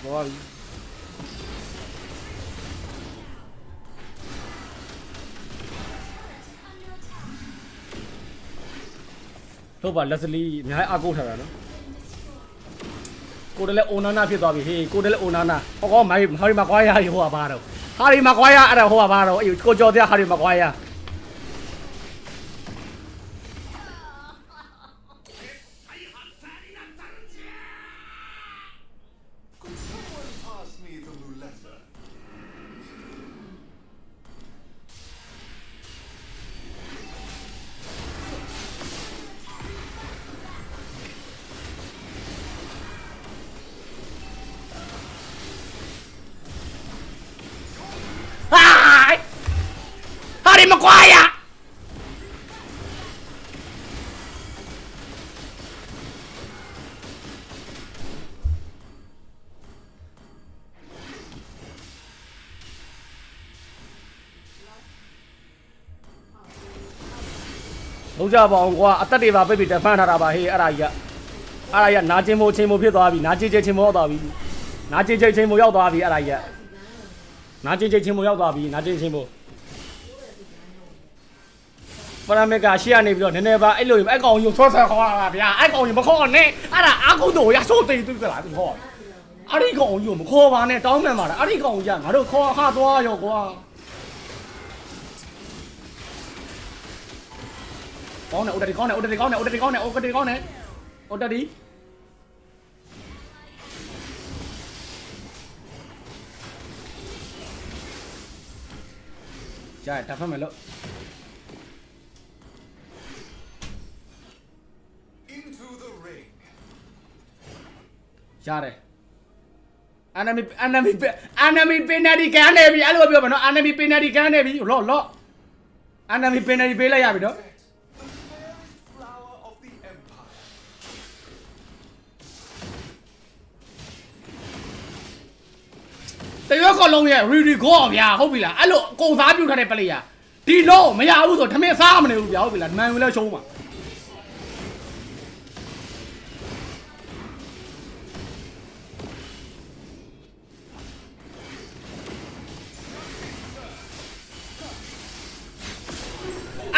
ဘောပြီဟုတ်ပါလက်စလီအများကြီးအကုတ်ထားတာနော်ကိုတလည်းအိုနာနာဖြစ်သွားပြီဟေးကိုတလည်းအိုနာနာဟောကောမိုင်းဟာရီမကွာယာဟိုကဘာတော့ဟာရီမကွာယာအဲ့ဒါဟိုကဘာတော့အေးကိုကျော်တဲ့ဟာရီမကွာယာ Harry Maguire လုံးကြပါအောင်ကွာအသက်တွေပါပိတ်ပြီးတဖန်ထားတာပါဟေးအဲ့ဒါကြီးနာကျင်မို့ချင်းမို့ဖြစ်သွားပြီနာကျင်ချင်းမို့ရောက်သွားပြီနာကျင်ချင်းမို့ရောက်သွားပြီအဲ့ဒါကြီးနာကျင်ချင်းမို့ရောက်သွားပြီနာကျင်ချင်းမို့ ဖရမက်ကရှေ့ကနေပြီးတော့နည်းနည်းပါအဲ့လိုအဲ့ကောင်ယူဆွဆွခေါ်လာဗျာအဲ့ကောင်ယူမခေါ်နဲ့အဲ့ဒါအာကုတို့ရဆိုးသိသူကလားသူခေါ်အဲ့ဒီကောင်ယူမခေါ်ပါနဲ့တောင်းမှန်ပါလားအဲ့ဒီကောင်ကြီးကငါတို့ခေါ်ဟာသွားရောကွာကောင်းတယ်ဥတတိကောင်းတယ်ဥတတိကောင်းတယ်ဥတတိကောင်းတယ်ဥတတိကောင်းတယ်ဥတတိကြာတဖက်မယ်လို့ရတယ် enemy penalty ကန်နေပြီအဲ့လိုပြောမှာနော် enemy penalty ကန်နေပြီလော့ enemy penalty ပေးလိုက်ရပြီနော်တရွက်ကလုံးရဲ့ ready go ဗျာဟုတ်ပြီလားအဲ့လိုအကုန်စားပြုတ်ထားတဲ့ player ဒီလုံးမရဘူးဆိုထမင်းစားမနေဘူးဗျာဟုတ်ပြီလားမန်ယူလည်းရှုံးပါ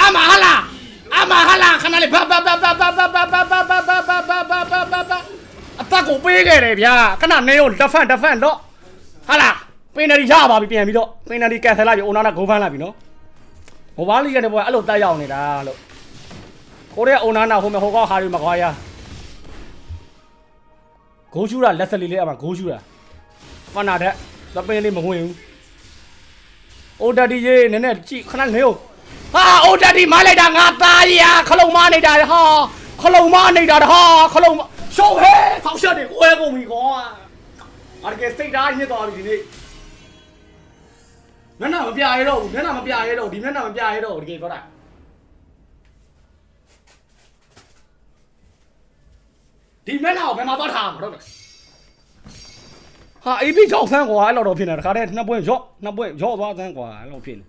အမဟာလာခဏလေးဘာအတက်ကိုပေးခဲ့တယ်ဗျာခဏနေရော defend တော့ဟာလာပင်နယ်ရပါပြီပြန်ပြီးတော့ပင်နယ်ကန်ဆယ်လိုက်ပြီအိုနာနာဂိုးဖမ်းလိုက်ပြီနော်ဟိုဘားလီကနေပေါ်အဲ့လိုတက်ရောက်နေတာလို့ကိုရဲအိုနာနာဟိုကောဟာရီမကွာရဂိုးရှူတာလက်စလီလေးအမဂိုးရှူတာဖနာတဲ့သပင်းလေးမဝင်ဘူးအိုတတီရေးနည်းနည်းကြည့်ခဏနေရောဟာအိုတတီမလိုက်တာငါသားရခလုံးမနေတာဟာခလုံးမနေတာဟာခလုံးရှုံးဟဲဆောက်ရှက်တွေကိုဲကုန်ပြီကွာအားကစိတ်ဓာတ်ညစ်သွားပြီဒီနေ့မျက်နှာမပြရဲတော့ဘူးမျက်နှာမပြရဲတော့ဒီမျက်နှာမပြရဲတော့ဒီကေပြောတာဒီမျက်နှာကိုဘယ်မှာသွားထားမှာတော့ဟာအေးပြီးကြောက်ဆန်းကွာအဲ့လိုတော့ဖြစ်နေတာတခါတည်းနှစ်ပွင့်ရော့သွားဆန်းကွာအဲ့လိုဖြစ်နေ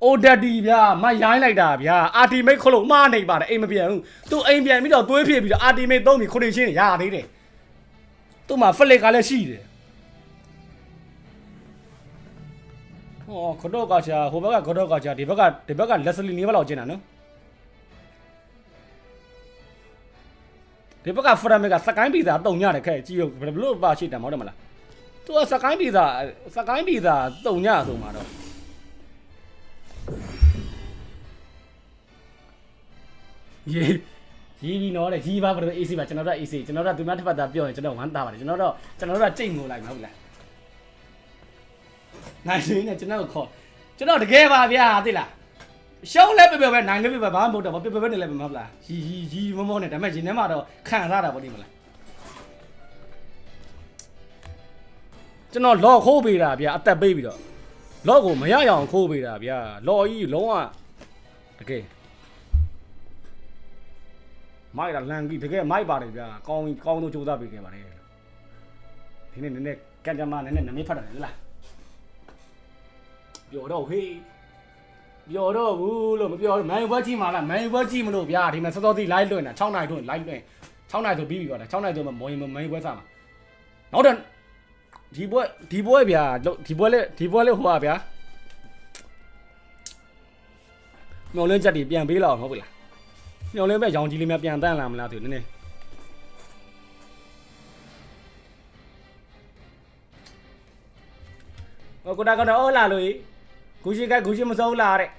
အိုဒက်ဒီဗျာမရိုင်းလိုက်တာဗျာအာတီမိတ်ခလုံးမှားနေပါတယ်အိမ်မပြန်ဘူးသူအိမ်ပြန်ပြီးတော့သွေးဖြစ်ပြီးတော့အာတီမိတ်သုံးပြီးခုနေချင်းရသေးတယ်သူ့မှာဖလစ်ကလည်းရှိတယ်ဟောခတော့ကချာဟိုဘက်ကခတော့ကချာဒီဘက်ကလက်စလီနေဘလောက်ကျင်းတာနော်ဒီဘက်ကဖရမက်ကစကိုင်းပီဇာတုံညတယ်ခဲ့ကြည့်ရောဘယ်လိုပါရှိတယ်မဟုတ်တယ်မလားသူကစကိုင်းပီဇာတုံညဆိုမှာတော့ရေးပြီးတော့ရေးပါဘယ်လို AC ပါကျွန်တော်တို့ AC ကျွန်တော်တို့သူများတစ်ဖက်သားပြောရင်ကျွန်တော်ဝမ်းသာပါတယ်ကျွန်တော်တို့ကြိတ်ငိုလိုက်မှာဟုတ်လားနိုင်ရင်းနဲ့ကျွန်တော်ခေါ်ကျွန်တော်တကယ်ပါဗျာသိလားရှုံးလဲပြပြပဲနိုင်လဲပြပြဘာမှမဟုတ်တော့ပြပြနေလဲမဟုတ်လားရီမောနဲ့ဒါပေမဲ့ရင်ထဲမှာတော့ခံရတာပေါ့ဒီမလားကျွန်တော်လော့ခိုးပေးတာဗျာအသက်ပေးပြီးတော့လော့ကိုမရရအောင်ခိုးပေးတာဗျာလော်ကြီးလုံးဝတကယ်မိုက်တာလန်ကြီးတကယ်မိုက်ပါတယ်ဗျာကောင်းတော့ကြိုးစားပေးခဲ့ပါတယ်ဒီနေ့နည်းနည်းကန်ကြမှာနည်းနည်းနမင်းဖတ်တယ်လားပြောတော့ဟေးပြောတော့ဘူးလို့မပြောမန်ယူဘွဲကြည့်မှာလားမန်ယူဘွဲကြည့်မလို့ဗျာဒီမှာစောစောစီ live လွှင့်တာ6နိုင်ထွန်း live လွှင့်6နိုင်ဆိုပြီးပြီပါလား6နိုင်ဆိုမှမော်ရင်မန်ယူဘွဲစားမှာနောက်တော့ဒီဘွဲဗျာဒီဘွဲလေးဟိုပါဗျာမျောလင်းချက်တွေပြန်ပေးလောက်ဟုတ်ပြီလားမျောလင်းပဲရောင်ကြီးလေးများပြန်တန်းလာမလားသူနည်းနည်းဟိုကိုတာကတော့လာလို့ဂူရှိမစိုးလာတဲ့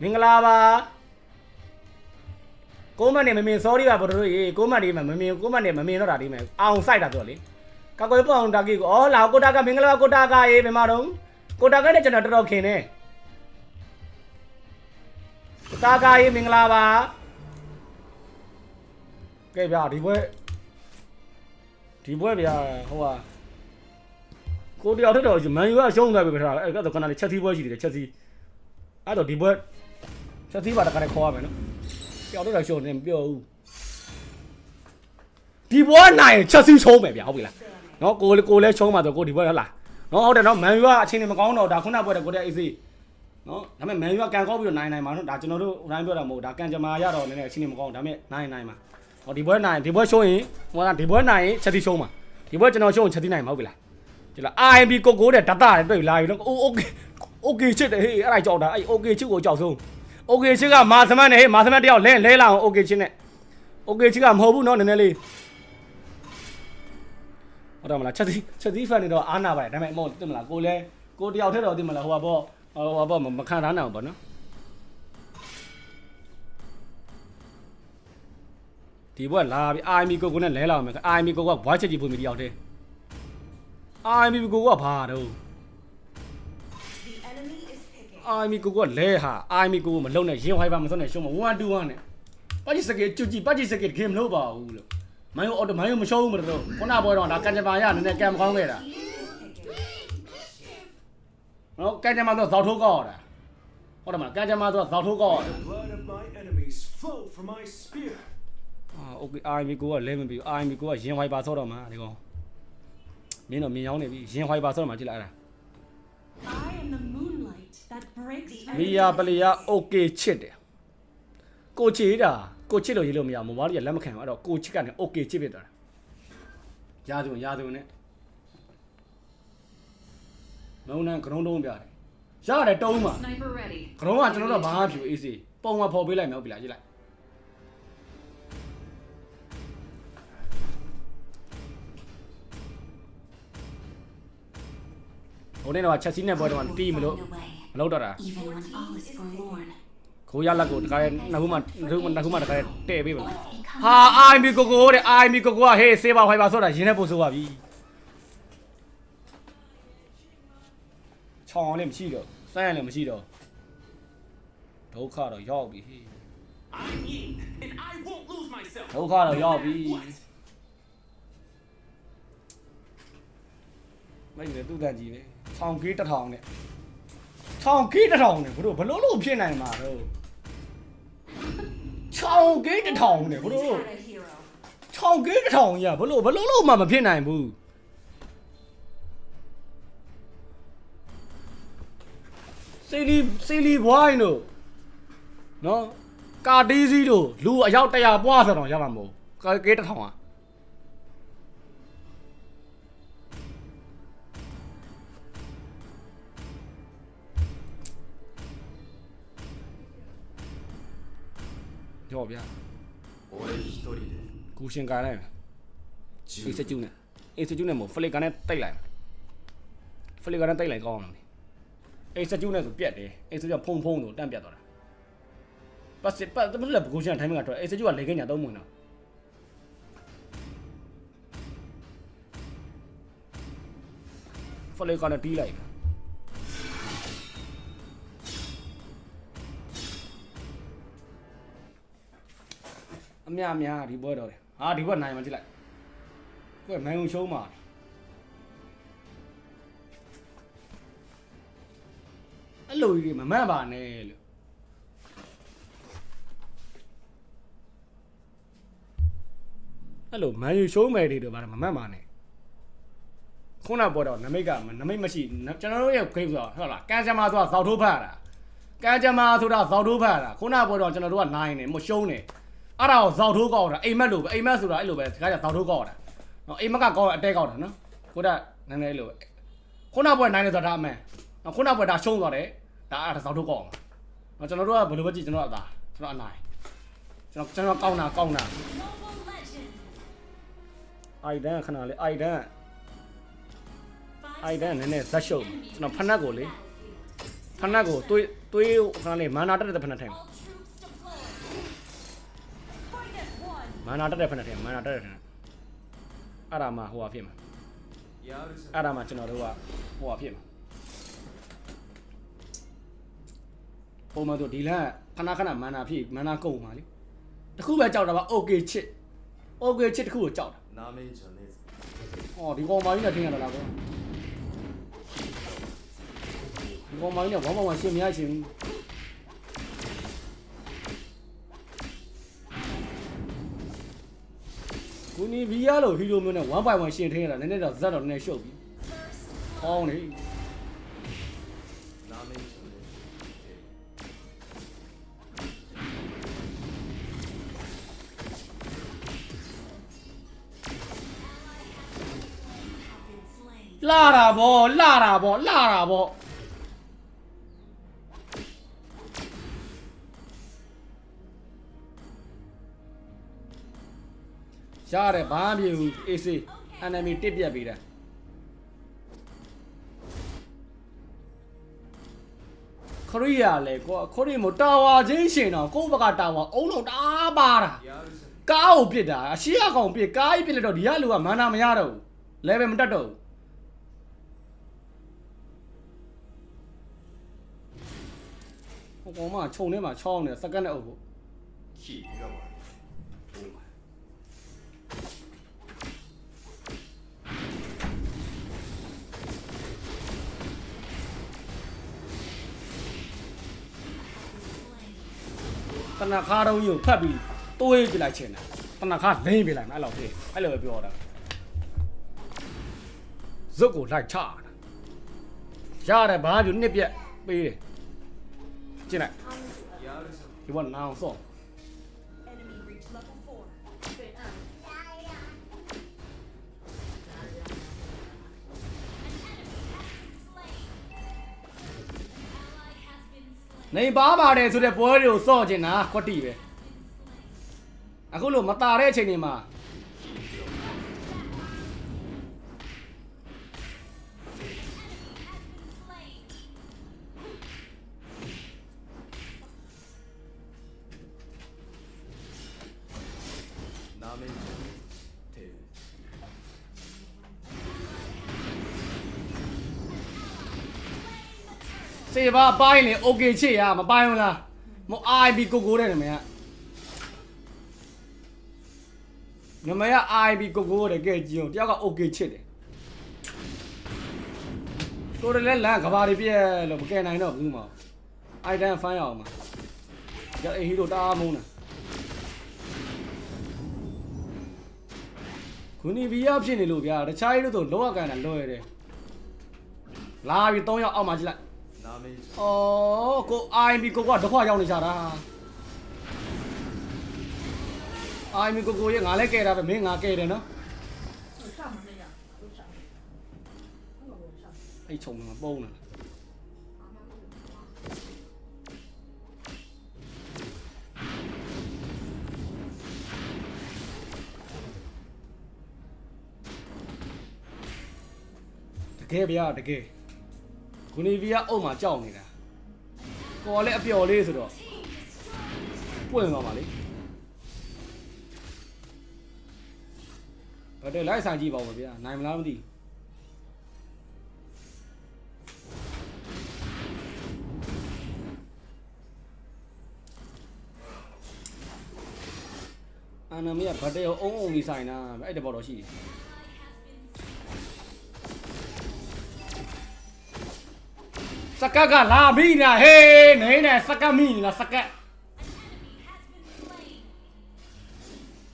မင်္ဂလာပါကိုမနဲ့မမင်း sorry ပါဘတို့ရေကိုမနဲ့မမင်းတော့တာဒီမယ်အောင်စိုက်တာဆိုလေကောက်ကွယ်ပေါ့အောင်တာကြီးကိုလာကိုတာကမင်္ဂလာကိုတာကရေဘယ်မှာတော့ကိုတာကနဲ့ကျွန်တော်တော်ခင်နေကိုတာကရေမင်္ဂလာပါကဲဗျာဒီဘွဲဗျာဟိုပါကိုတယောက်ထက်တော့မန်ယူကရှုံးသွားပြီခါအဲ့ကတော့ခဏလေးချက်သီးပွဲရှိတယ်ချက်သီးအဲ့တော့ဒီဘွဲချက်သီးပါတခါတည်းခေါ်ရမယ်နော်တယောက်ထက်တော့ရှုံးနေမပြောဘူးဒီဘွဲနိုင်ချက်သီးရှုံးမယ်ဗျာဟုတ်ပြီလားနော်ကိုလည်းရှုံးမှာဆိုကိုဒီဘွဲဟုတ်လားနော်ဟုတ်တယ်နော်မန်ယူကအချင်းနေမကောင်းတော့ဒါခုနဘွဲတဲ့ကိုတဲ့ AC နော်ဒါပေမဲ့မန်ယူကကန်ကောက်ပြီးတော့နိုင်မှာနော်ဒါကျွန်တော်တို့တိုင်းပြောတာမဟုတ်ဒါကန်ကြမာရတော့နည်းနည်းအချင်းနေမကောင်းဒါပေမဲ့နိုင်မှာဟောဒီဘွဲရှုံးရင်ဟိုကဒီဘွဲနိုင်ရင်ချက်သီးရှုံးမှာဒီဘွဲကျွန်တော်ရှုံးရင်ချက်သီးနိုင်မှာဟုတ်ပြီလားကျလာ IMB ကိုတဲ့ဒတာတွေတွေ့လာပြီနော်โอเค โอเคချစ်တယ်ဟေးအဲ့ဒါကြောက်တာအဲ့โอเคချစ်ကိုကြောက်ဆုံးโอเคချစ်ကမာသမတ်နဲ့ဟေးမာသမတ်တယောက်လဲလာအောင်โอเคချစ်နဲ့โอเคချစ်ကမဟုတ်ဘူးเนาะနည်းနည်းလေးဟုတ်တယ်မလားချက်သီးဖန်နေတော့အားနာပါတယ်ဒါပေမဲ့မဟုတ်သိမလားကိုလဲကိုတယောက်ထဲတော့သိမလားဟိုဘောမခံထားနိုင်ဘူးပေါ့နော်ဒီဘက်လာပြီ IMB ကိုနဲ့လဲလာအောင်မယ် IMB ကိုကဘွားချက်ကြီးဖွင့်ပြီးတယောက်တည်း IMB ကိုကဘာတော့ IMB ကိုကလဲဟာ IMB ကိုမလုံနဲ့ရင်ဝိုင်းပါမစွန်းနဲ့ရှုံးမ1-2-1နဲ့ပတ်ကြီးစကေကျွတ်ကြီးပတ်ကြီးစကေဂိမ်းမလို့ပါဘူးလို့မိုင်းအော်တိုမိုင်းမရှုံးဘူးမတော့ခုနပွဲတော့ဒါကန်ဂျမာရနည်းနည်းကံမကောင်းခဲ့တာနော်ကန်ဂျမာတော့ဇောက်ထိုးကောက်တာဟုတ်တယ်မလားကန်ဂျမာတော့ဇောက်ထိုးကောက်โอเค IMB ကိုကလဲမပြီး IMB ကိုကရင်ဝိုင်းပါဆော့တော့မှာဒီကောင်မင်းတော့မြင်ရောက်နေပြီရင်ဝိုင်းပါဆော့တော့မှာကြည့်လိုက်အဲ့ဒါမီယာပလီယာโอเคချစ်တယ်ကိုချစ်တာကိုချစ်လို့ရေးလို့မရဘူးမမလေးကလက်မခံဘူးအဲ့တော့ကိုချစ်ကနေโอเคချစ်ဖြစ်သွားတာရာသူနဲ့မုံနန်ကရုံးတုံးပြတယ်ရတယ်တုံးမှာကရုံးကကျွန်တော်တို့ဘာမှဖြစ်ဘူးအေးစေးပုံမှာဖော်ပေးလိုက်မယ်ဟုတ်ပြီလားရေးလိုက်ဟိုနေ့တော့ချက်စီးနဲ့ပွဲတော့တီးမလို့မလုပ်တော့တာခိုးရလက်ကိုတခါရဲနှစ်ခုမှတခါရဲတဲ့ပေးပါဟာ IMB ကိုတဲ့ IMB ကိုကဟေးစေးပါဝိုင်ပါဆိုတာရင်းနဲ့ပို့ဆိုပါပြီချောင်းလည်းမရှိတော့စမ်းလည်းမရှိတော့ဒုက္ခတော့ရောက်ပြီဒုက္ခတော့ရောက်ပြီไม่เลยตู้တန်ကြီးလေဆောင်းကေး1000နဲ့ဆောင်းကေး1000နဲ့ဘလို့ဘလို့ဖြစ်နိုင်မှာတော့ဆောင်းကေး1000နဲ့ဘလို့ဆောင်းကေး1000ကြီးอ่ะဘလို့မှမဖြစ်နိုင်ဘူးစီလီဘွိုင်းတို့နော်ကာတီးစီးတို့လူအယောက်100ပွားဆိုတော့ရမှာမဟုတ်ကေး1000อ่ะကြောက်ဗျာကိုရှင်ကားလိုက်အေးစကျူးနဲ့မို့ဖလစ်ကာနဲ့တိုက်လိုက်ဖလစ်ကာနဲ့တိုက်လိုက်ကောင်းအောင်လေအေးစကျူးနဲ့ဆိုပြက်တယ်အေးစကျူးကဖုံဆိုတန့်ပြတ်သွားတာပတ်တမလို့ကိုရှင်ထိုင်းမကတော့အေးစကျူးကလေကိညာသုံးမဝင်တော့ဖလစ်ကာနဲ့တီးလိုက်အများဒီပွဲတော့တယ်ဟာဒီဘက်နိုင်မှကြည့်လိုက်ကိုယ်နိုင်အောင်ရှုံးပါအဲ့လိုကြီးမမှန်ပါနဲ့လို့အဲ့လိုမန်ယူရှုံးမယ်တွေတော့ဗါမမှန်ပါနဲ့ခုနပေါ်တော့နမိတ်မရှိကျွန်တော်တို့ရဲ့ဂိမ်းဆိုတော့ဟုတ်လားကန်ဂျမာဆိုတာဇောက်ထိုးဖတ်ရတာကန်ဂျမာဆိုတာဇောက်ထိုးဖတ်ရတာခုနပေါ်တော့ကျွန်တော်တို့ကနိုင်နေမရှုံးနေအဲ့ဒါကိုဇောက်ထိုးကောက်တာအိမ်မက်လို့ပဲအိမ်မက်ဆိုတာအဲ့လိုပဲဒီကကြဇောက်ထိုးကောက်တာနော်အိမ်မက်ကကောက်အတဲကောက်တာနော်ကိုကနည်းနည်းအဲ့လိုပဲခုနပွဲနိုင်နေဆိုတာအမှန်ခုနပွဲဒါရှုံးသွားတယ်ဒါအဲ့ဒါဇောက်ထိုးကောက်အောင်နော်ကျွန်တော်တို့ကဘယ်လိုပဲကြည့်ကျွန်တော်အသာကျွန်တော်အနိုင်ကျွန်တော်ကောက်တာအိုင်ဒန်ခဏလေးအိုင်ဒန်နည်းနည်းဇက်ရှုံးကျွန်တော်ဖနက်ကိုလေဖနက်ကိုတွေးခဏလေးမာနာတက်တဲ့ဖနက်ထိုင်မာနာတက်တဲ့ဖက်နဲ့မာနာတက်တဲ့ဖက်နဲ့အဲ့ဒါမှဟိုဟာဖြစ်မှာအဲ့ဒါမှကျွန်တော်တို့ကဟိုဟာဖြစ်မှာပုံမှန်ဆိုဒီလန်ခဏမာနာဖြစ်မာနာကုန်ပါလေတခုပဲကြောက်တာပါโอเคချစ်တခုကိုကြောက်တာနာမည်ကျွန်နေအော်ဒီကောင်မကြီးနဲ့ထင်ရတာလားကွာဒီကောင်မကြီးနဲ့ဝမ်းရှင်းများရှင်းကိုနီဗီယာလို့ဟီရိုမျိုးနဲ့1/1ရှင်ထင်းရတာနည်းနည်းတော့ဇက်တော့နည်းနည်းရှုပ်ပြီ။ဟောင်းနေလာတာဗော ရတယ်ဘာမှမဖြစ်ဘူး AC enemy တစ်ပြက်ပေးတာခရီးရလဲကွာခရီးမတာဝါချင်းရှင်တော့ကိုယ့်ဘက်ကတာဝါအုံလုံးတအားပါတာကားကိုပစ်တာအရှိအကောင်ပစ်ကားကြီးပစ်လိုက်တော့ဒီကလူကမန္တာမရတော့ဘူး level မတက်တော့ဘူးဟိုကောင်မခြုံထဲမှာချောင်းနေစက္ကန့်နဲ့အုပ်ဖို့ขี่ပြီးတော့တနခါတော့ယူဖတ်ပြီးတိုးရေးပြလိုက်ချင်တာတနခါလိမ့်ပြလိုက်မယ်အဲ့လိုဖြစ်အဲ့လိုပဲပြောတာဇုတ်ကိုလိုက်ချတာရတယ်ဘာပြနှစ်ပြက်ပေးတယ်ကျင်းလိုက်ဒီဘက်နောင်ဆော့နေပါပါတယ်ဆိုတဲ့ပွဲတွေကိုစော့ချင်တာကွက်တီပဲအခုလို့မတာတဲ့အချိန်တွေမှာစေဘာပိုင်းလေโอเคချစ်ရမပိုင်းဘူးလားမ IB ကိုတဲ့နမရနမရ IB ကိုတဲ့ကဲကြည့်အောင်တယောက်ကโอเคချစ်တယ်တို့လည်းလမ်းကဘာတွေပြဲလို့မကဲနိုင်တော့ဘူးမအိုက်တန်ဖိုင်းအောင်မှာရအေဟီလိုတအားမုန်းတာခုနီဗီယာဖြစ်နေလို့ဗျာတခြားရေးလို့ဆိုလောကကန်တာလောရတယ်လာပြီး3ယောက်အောက်မှာကြည့်လိုက်အော်ကို IB ကိုကဒုက္ခရောက်နေကြတာ IB ကိုရဲ့ငါလည်းကဲတာပဲမင်းငါကဲတယ်နော်အဲ့ချုံမှာပုံးနေတကယ်ဗျာတကယ်ဂူနီဗီယာအုပ်မှာကြောက်နေတာကော်လည်းအပျော်လေးဆိုတော့ပွင့်သွားပါလေဘာတဲ့လိုက်ဆိုင်ကြည့်ပါဦးဗျာနိုင်မလားမသိအနာမီကဘာတဲ့အုံပြီးဆိုင်တာအဲ့တဘောတော့ရှိတယ်စကကလာပြီနာဟေးနေနေစကမိနာစက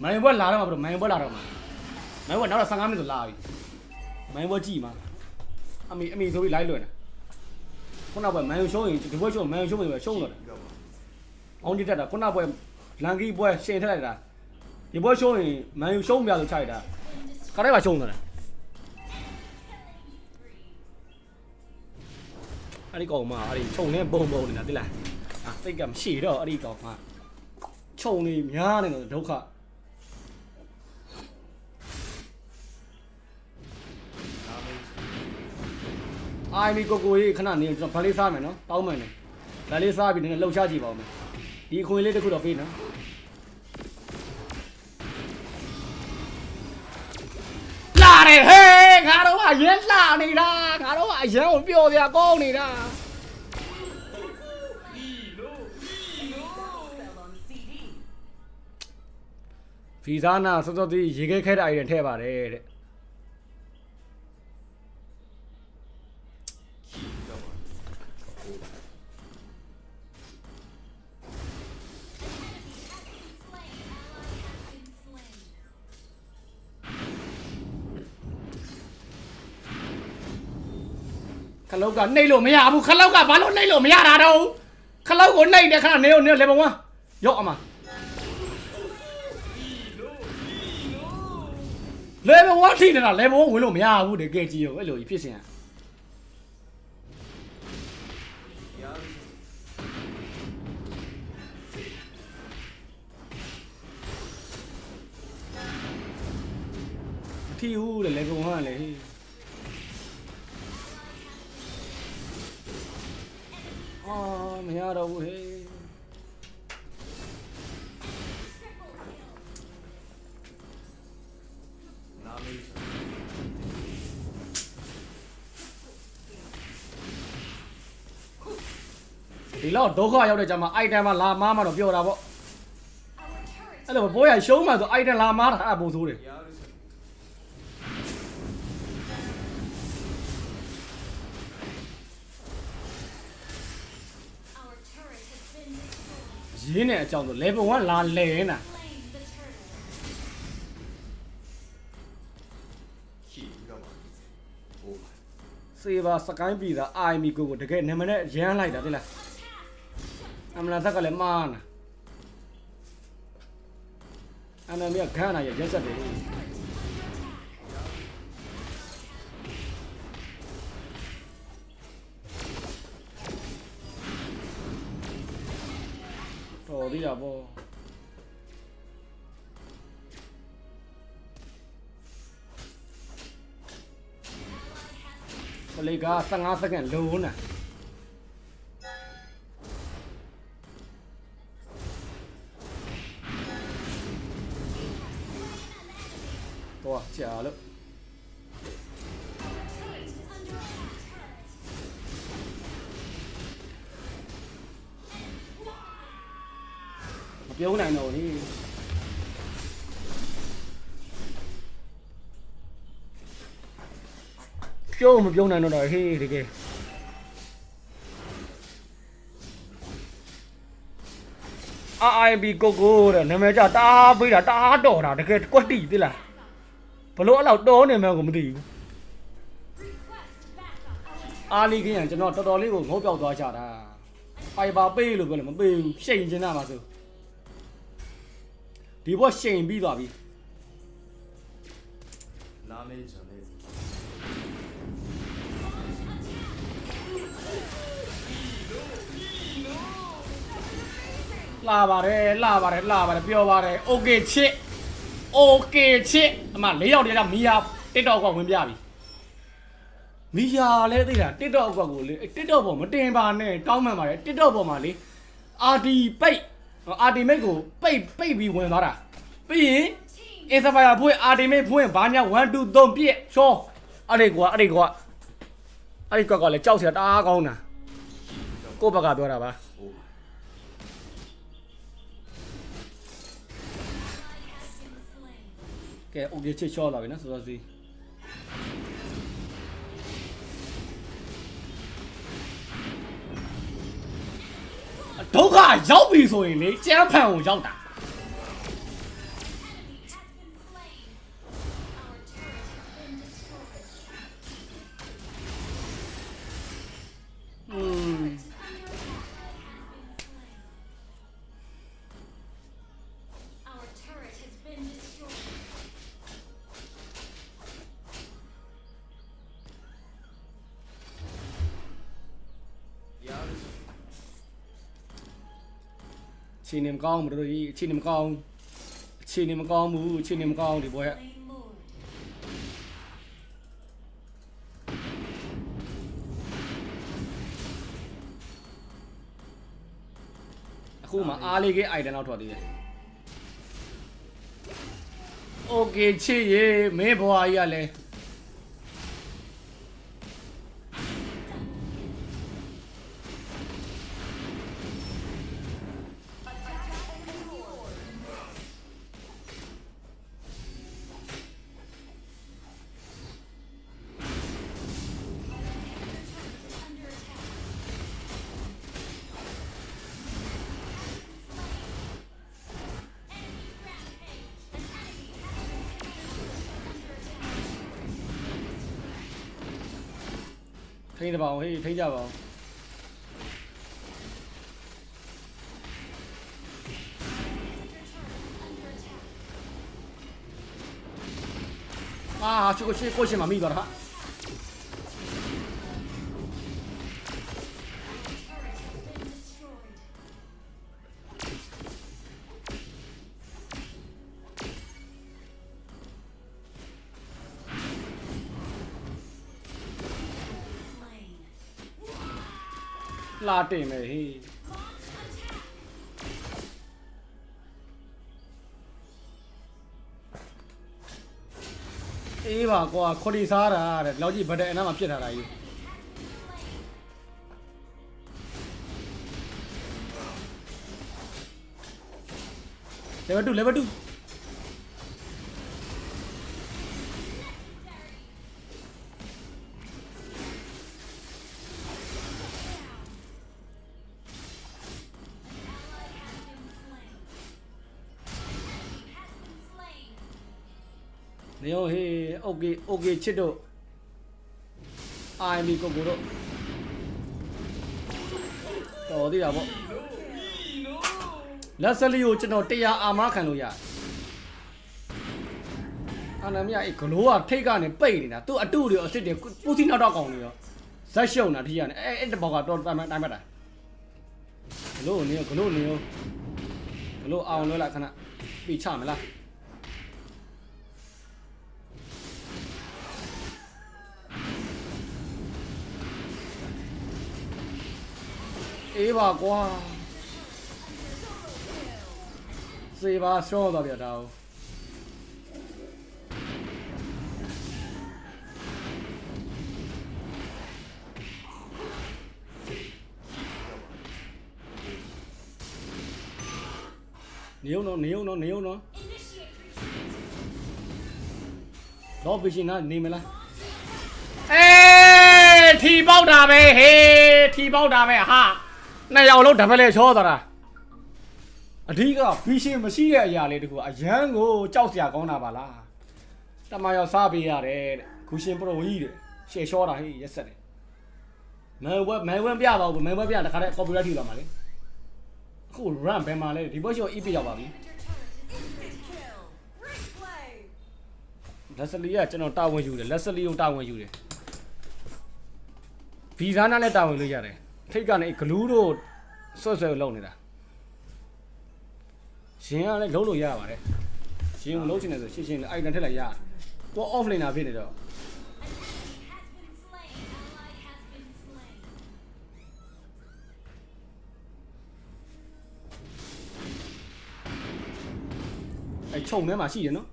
မိုင်းဘွက်လာတော့မှာဘရိုမိုင်းဘွက်လာတော့မှာမိုင်းဘွက်နောက်တော့15မိနစ်ဆိုလာပြီမိုင်းဘွက်ကြည့်မှာအမီဆိုပြီးလိုက်လွယ်နေခုနကဘွက်မိုင်းရှုံးရင်ဒီဘွက်ရှုံးမိုင်းရှုံးရင်ရှုံးတော့တယ်အောင်ကြည့်တတ်တာခုနကဘွက်လန်ကီဘွက်ရှင်ထက်လိုက်တာဒီဘွက်ရှုံးရင်မိုင်းရှုံးပြလို့ခြိုက်တာခါတိုင်းမှာရှုံးတော့တယ်အဲ့ဒီကောင်မအဲ့ဒီခြုံနဲ့ပုံနေတာတိလားစိတ်ကမရှိတော့အဲ့ဒီကောင်မခြုံနေများနေတော့ဒုက္ခအိုင်မီကိုရေးခဏနေကျွန်တော်ဗလေးစားမယ်နော်တောင်းမယ်နေဗလေးစားပြီးနည်းနည်းလှုပ်ရှားကြည့်ပါဦးမယ်ဒီအခွင့်အရေးလေးတစ်ခုတော့ပေးနော်လာတယ်ဟေးငါတို့ကရဲလာနေတာငါတို့ကအရန်ကိုပျော်စရာကောင်းနေတာဗီဇာနာစောစောတီးရေခဲခဲတဲ့အိုင်ထည့်ပါတယ်တဲ့ခလောက်ကနှိပ်လို့မရဘူးခလောက်ကဘာလို့နှိပ်လို့မရတာတော့ခလောက်ကိုနှိပ်တယ်ခဏနေနေလေပုံဝါရော့အမလေဘဝထိနေတာလေဘဝဝင်လို့မရဘူးတကယ်ကြီးရောအဲ့လိုကြီးဖြစ်စင် ထီဦးလေလေကုန်ဟန်လေအာမရတော့ဘူးဟေးဒီလောက်ဒုက္ခရောက်တဲ့ကြမှာ item မှာလာမားမှတော့ပြောတာပေါ့အဲ့လိုဘိုးရရှုံးမှဆို item လာမားတာအပူဆိုးတယ်ရင်းနဲ့အကြောင်းဆို level 1လာလဲနေတာစေဘာစကိုင်းပြည်သာ IMB ကိုတကယ်နာမည်နဲ့ရမ်းလိုက်တာသိလားအမလာသက်ကလည်းမားနာအနာမီကခန်းနာရရက်ဆက်တယ်တော်သေးတာပေါ့ပလေက15စက္ကန့်လုံးနာတော့ကြာလို့မပြောနိုင်တော့လေပြောမပြောနိုင်တော့ဟေးတကယ်IB ကိုကိုတဲ့နာမည်ကြတားပေးတာတားတော်တာတကယ်ကွက်တီသိလားဘလို့အဲ့လောက်တော်နေမှန်းကိုမသိဘူးအားလီခင်းရကျွန်တော်တော်တော်လေးကိုငုတ်ပြောက်သွားကြတာဖိုင်ဘာပေးလို့ပြောလည်းမပေးဘူးရှိန်ကျင်တာပါဆိုဒီဘောရှိန်ပြီးသွားပြီနာမည်ကျွန်တော်လာပါတယ်ပြောပါတယ်โอเคချစ်အမ၄ယောက်တည်းကမီယာ TikTok ကဝင်ပြပြီမီယာလဲသိတာ TikTok ကကိုလေ TikTok ပေါ်မတင်ပါနဲ့တောင်းမှန်ပါတယ် TikTok ပေါ်မှာလေ RD ပိတ် RD မိတ်ကိုပိတ်ပြီးဝင်သွားတာပြီးရင် Inspire ဖွင့် RD မိတ်ဖွင့်ဘာညာ1 2 3ပြည့်ရှောအဲ့ဒီကွာကလည်းကြောက်စရာတအားကောင်းတာကိုယ့်ဘက်ကပြောတာပါကဲ okay ချစ်ချောလာပြီနော်စောစောစီဒုက္ခရောက်ပြီဆိုရင်လေကျန်းဖန်ကိုရောက်တာချင်းနေမကောင်းဘူးတို့ကြီးချင်းနေမကောင်းဘူးဒီဘောရအခုမှအားလေးက item တော့ထွက်သေးတယ်โอเคချစ်ရေမင်းဘွားကြီးကလည်းထိန်းကြပါဦးဟေးထိန်းကြပါဦးကိုရှင်မမိသွားတာ လှတင်မယ်ဟေးအေးပါကွာခေါ်ဒီစားတာတဲ့လောက်ကြီးဘတ်တဲ့အနားမှာပြစ်ထားတာကြီးlevel 2 နေရောဟေးโอเคချစ်တို့ IMB ကိုကိုတို့တော်သေးတာပေါ့လက်စလီကိုကျွန်တော်100အာမခံလို့ရတယ်အာနာမရအေးဂလိုးကထိတ်ကနေပိတ်နေတာသူ့အတုတွေအစ်စ်တွေပူစီနောက်တော့ကောင်းနေရောဇက်ရှုံတာထိရတယ်အဲ့တဘောကတော့တိုင်းမှတ်တာဂလိုးနေရောဂလိုးအောင်လွှဲလိုက်ခဏပြီးချမလားအေးပါကွာစေပါဆောတော့ပြတာနေုံနော်တော့ဘီရှင်နေမလားအေးထီပေါက်တာပဲဟေးထီပေါက်တာပဲဟာနှစ်ယောက်လုံးဓမ္မလေချောသွားတာအဓိကဘီရှင်မရှိတဲ့အရာလေးတခုအရန်ကိုကြောက်စရာကောင်းတာပါလားတမရောက်စားပေးရတယ်တဲ့ခုရှင်ပရိုကြီးတဲ့ရှေ့ချောတာဟေးရက်ဆက်တယ်မဲဝဲပြပါဦးမဲဝဲပြတခါတည်း copyright ထိလာမှာလေအခု run ဘယ်မှာလဲဒီဘော့ရှော့ EP ရောက်ပါပြီလက်စလီကကျွန်တော်တာဝန်ယူတယ်လက်စလီကိုတာဝန်ယူတယ်ဗီဇာနာနဲ့တာဝန်လို့ရတယ်ထိတ်ကနေဂလူးတို့ဆွဲလုံနေတာရှင်ကလည်းလုံးလို့ရပါတယ်ရှင်ကိုလုံးချင်တယ်ဆိုရှင်းအိုင်တန်ထက်လိုက်ရတော့ off lane ဖြစ်နေတော့အဲ့ခြုံထဲမှာရှိတယ်နော်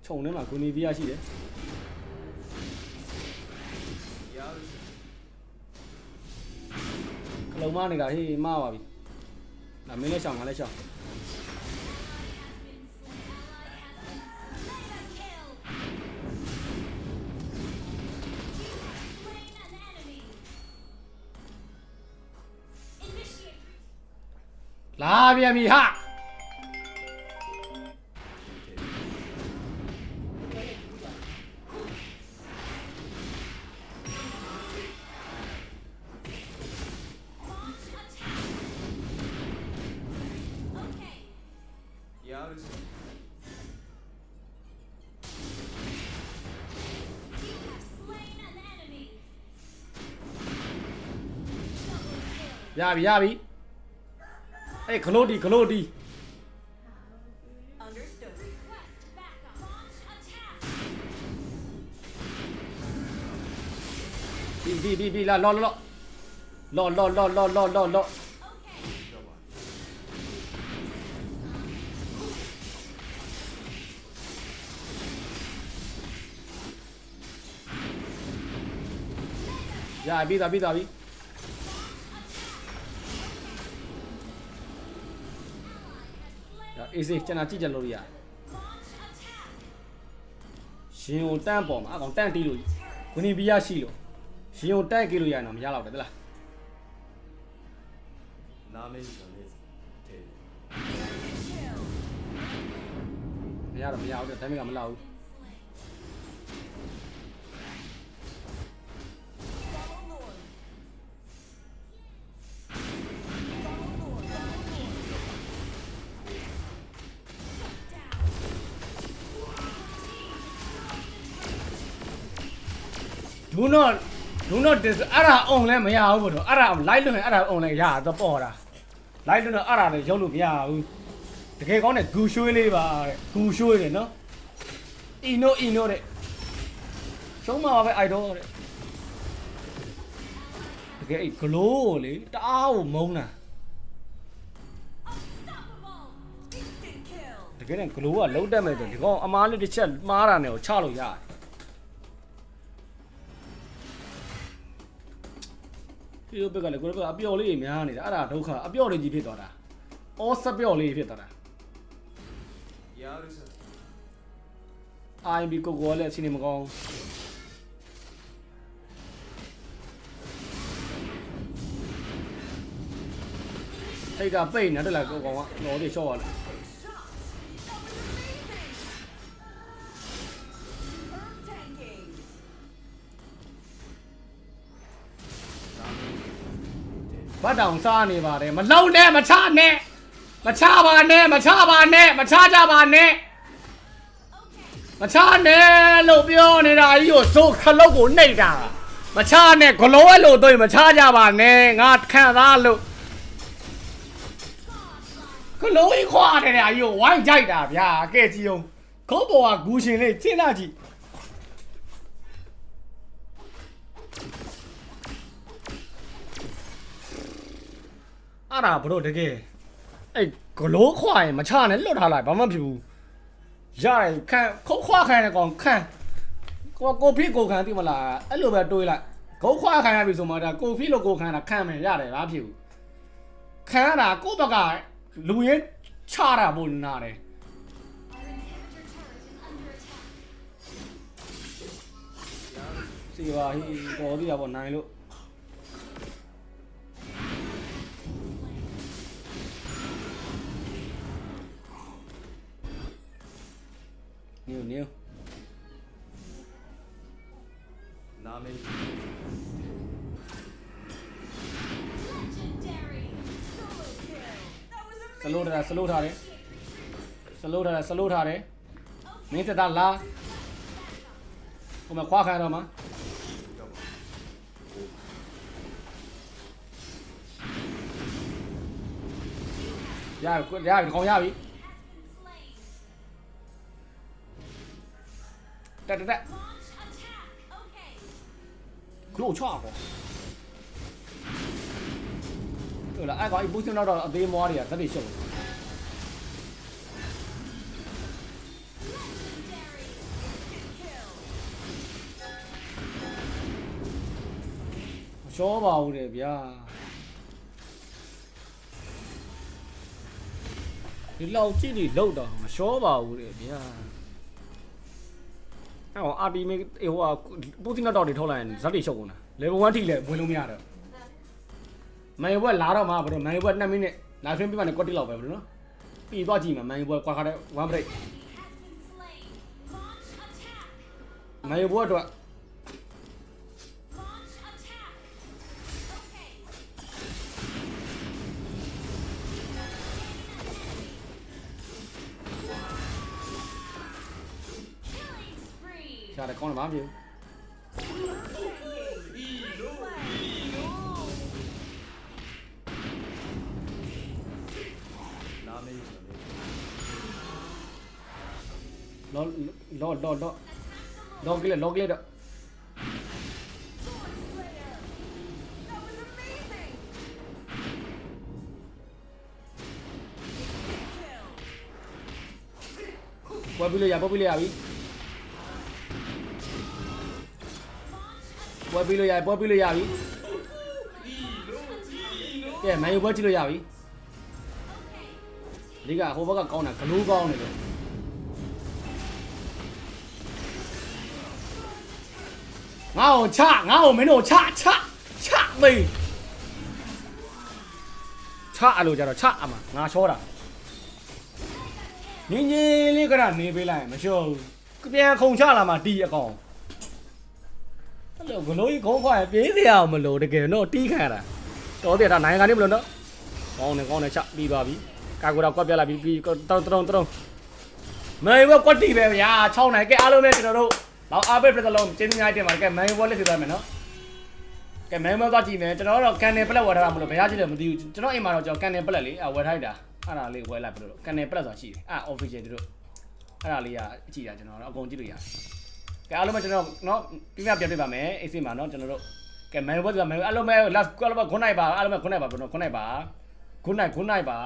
ခြုံထဲမှာဂူနီဗီယာရှိတယ်ခလုံးမနေတာဟေးမှားပါပြီဒါမင်းလည်းရှောင်ငါလည်းရှောင်လာပြန်ပြီဟာရပြီအဲ့ဂလိုဒီဒီလာလောရပြီအေးစေးကျွန်တော်ကြည့်ကြလို့ရရှင်ကိုတန်းပေါ်မှာအကောင်တန်းတီးလို့ဂူနီဗီယာရှိလို့ရှင်ကိုတန်းကြည့်လို့ရရင်တော့မရတော့တယ်ဗျလားနားမင်းဆိုနေတယ်မရဘူးတဲ့ဒါပေမဲ့မလောက်ဘူးDo not this အဲ့ဒါ on လဲမရဘူးပေါ့တော့အဲ့ဒါ light လွှင့်အဲ့ဒါ on လဲရတော့ပေါ်တာ light လွှင့်တော့အဲ့ဒါလည်းရုပ်လို့မရဘူး တကယ်ကောင်းတဲ့ဂူရွှေးလေးပါတဲ့ဂူရွှေးတယ်နော်အီနိုတဲ့ရှုံးမှာပါပဲအိုက်တော့တဲ့တကယ်အဲ့ဂလိုးလေတအားကိုမုန်းတာတကယ်နဲ့ဂလိုးကလုံးတက်မဲ့ဆိုဒီကောင်အမားလေးတစ်ချက်မှားတာနဲ့ကိုချလို့ရတယ်ဒီလိုဘက်ကလည်းကိုယ်ကအပျော်လေးများနေတာအဲ့ဒါဒုက္ခအပျော်လေးကြီးဖြစ်သွားတာအော်စပျော်လေးဖြစ်သွားတာIB ကိုကိုလည်းအချိန်မကောင်းထိတ်ကပိတ်နေတယ်လားကိုကောင်ကတော့ဒီရှော့ရလားဘာတောင်စားနေပါတယ်မလုံနဲ့မချနဲ့မချပါနဲ့မချပါနဲ့မချကြပါနဲ့မချနဲ့လို့ပြောနေတာကြီးကိုစိုးခလုတ်ကိုနှိပ်တာမချနဲ့ဂလိုးအဲ့လိုတော့မချကြပါနဲ့ငါခံသားလို့ဂလိုးကြီးခွာတယ်အကြီးကိုဝိုင်းကြိုက်တာဗျာကဲကြည့်အောင်ခုံးပေါ်ကဂူရှင်လေးချင်းလာကြည့်အဲ့ဒါဘလို့တကယ်အဲ့ဂလိုးခွာရင်မချနဲ့လွတ်ထားလိုက်ဘာမှမဖြစ်ဘူးရတယ်ခံခုတ်ခွာခံတဲ့ကောင်ခံကိုဖိကိုခံသိမလားအဲ့လိုပဲတွေးလိုက်ဂုတ်ခွာခံရပြီဆိုမှဒါကိုဖိလို့ကိုခံတာခံမယ်ရတယ်ဘာဖြစ်ဘူးခံရတာကိုဘက်ကလူရင်းချတာပို့နာတယ်စီပါဟီပေါ်ပြီးရပေါ့နိုင်လို့new Nami slow ထားတယ်မင်းတက်တာလာဟိုမှာခွာခံတော့မှာရပြီခေါင်းရပြီတက်ခလို့ချောက်ပေါ့ဟုတ်လားအဲ့ကောင်အပူစင်းတော့အသေးမွားတွေကဇက်တွေရှုပ်ရှောပါဦးတယ်ဗျာဒီလောက်ကြည့်နေလောက်တော့မရှောပါဘူးတယ်ဗျာအဲ့တော့ RT မေဟိုဟာပူတင်တော့တွေထုတ်လိုက်ရင်ဇက်တွေရှုပ်ကုန်တာ level 1ထိလည်းဝင်လို့မရတော့မိုင်ဘွက်လာတော့မှာဘယ်တော့မိုင်ဘွက်2မိနစ်လာဆွင်းပြပါနဲ့ကွက်တိလောက်ပဲဘယ်လိုနော်ပြီးသွားကြည့်မှာမိုင်ဘွက်ကွာခါတဲ့1 break မိုင်ဘွက်တော့ရှာတယ်ကောင်းတယ်မပြေဘူးလောကလေးတော့ပွဲပြီးလို့ရပြီပွဲပြီးလို့ရပြီကဲမန်ယူပွဲကြည့်လို့ရပြီဒီကဟိုဘက်ကကောင်းတာဂလိုးကောင်းနေတယ်ငါ့ကိုမင်းတို့ချမေးချအလိုကြတော့ချအမငါချောတာငင်းလေးကနေပေးလိုက်မလျှော်ဘူးပြန်ခုံချလာမှတီးအကောင်အဲ့လိုဂလိုးကြီးခေါင်းခွာပြေးစရာမလိုတကယ်တော့တီးခံရတာတော်တယ်ဒါနိုင်ငံကနေမလို့နော်ကောင်းတယ်ချပြီးပါပြီကာကိုတော့ကွက်ပြလိုက်ပြီးတုံမေဘကွက်တီပဲဗျာ6နိုင်ကဲအားလုံးပဲကျွန်တော်တို့တော့အားပေးပြတဲ့လုံးကျေးဇူးများတင်ပါတယ်ကဲမန်ဘောလက်ထည့်သွားမယ်နော်ကဲမန်ဘောသွားကြည့်မယ်ကျွန်တော်တော့ကန်နယ်ပလက်ဝယ်ထားတာမလို့ဘယ်ရကြည့်လဲမသိဘူးကျွန်တော်အိမ်မှာတော့ကျွန်တော်ကန်နယ်ပလက်လေးဝယ်ထားလိုက်တာ အဲ့ဒါလေးဝယ်လိုက်ပြလို့ကန်နယ်ပလက်ဆိုတာရှိတယ်အဲ့ official တို့အဲ့ဒါလေးကအကြည့်တာကျွန်တော်တို့အကုန်ကြည့်လို့ရတယ်ကဲအားလုံးပဲကျွန်တော်နော်ပြပြပြန်ပြပါမယ်အေးစိမှာနော်ကျွန်တော်တို့ကဲမယ်ဘတ်ကမယ်အားလုံးပဲ last ကလည်းခုနိုင်ပါအားလုံးပဲခုနိုင်ပါဘယ်တော့ခုနိုင်ပါခုနိုင်ပါ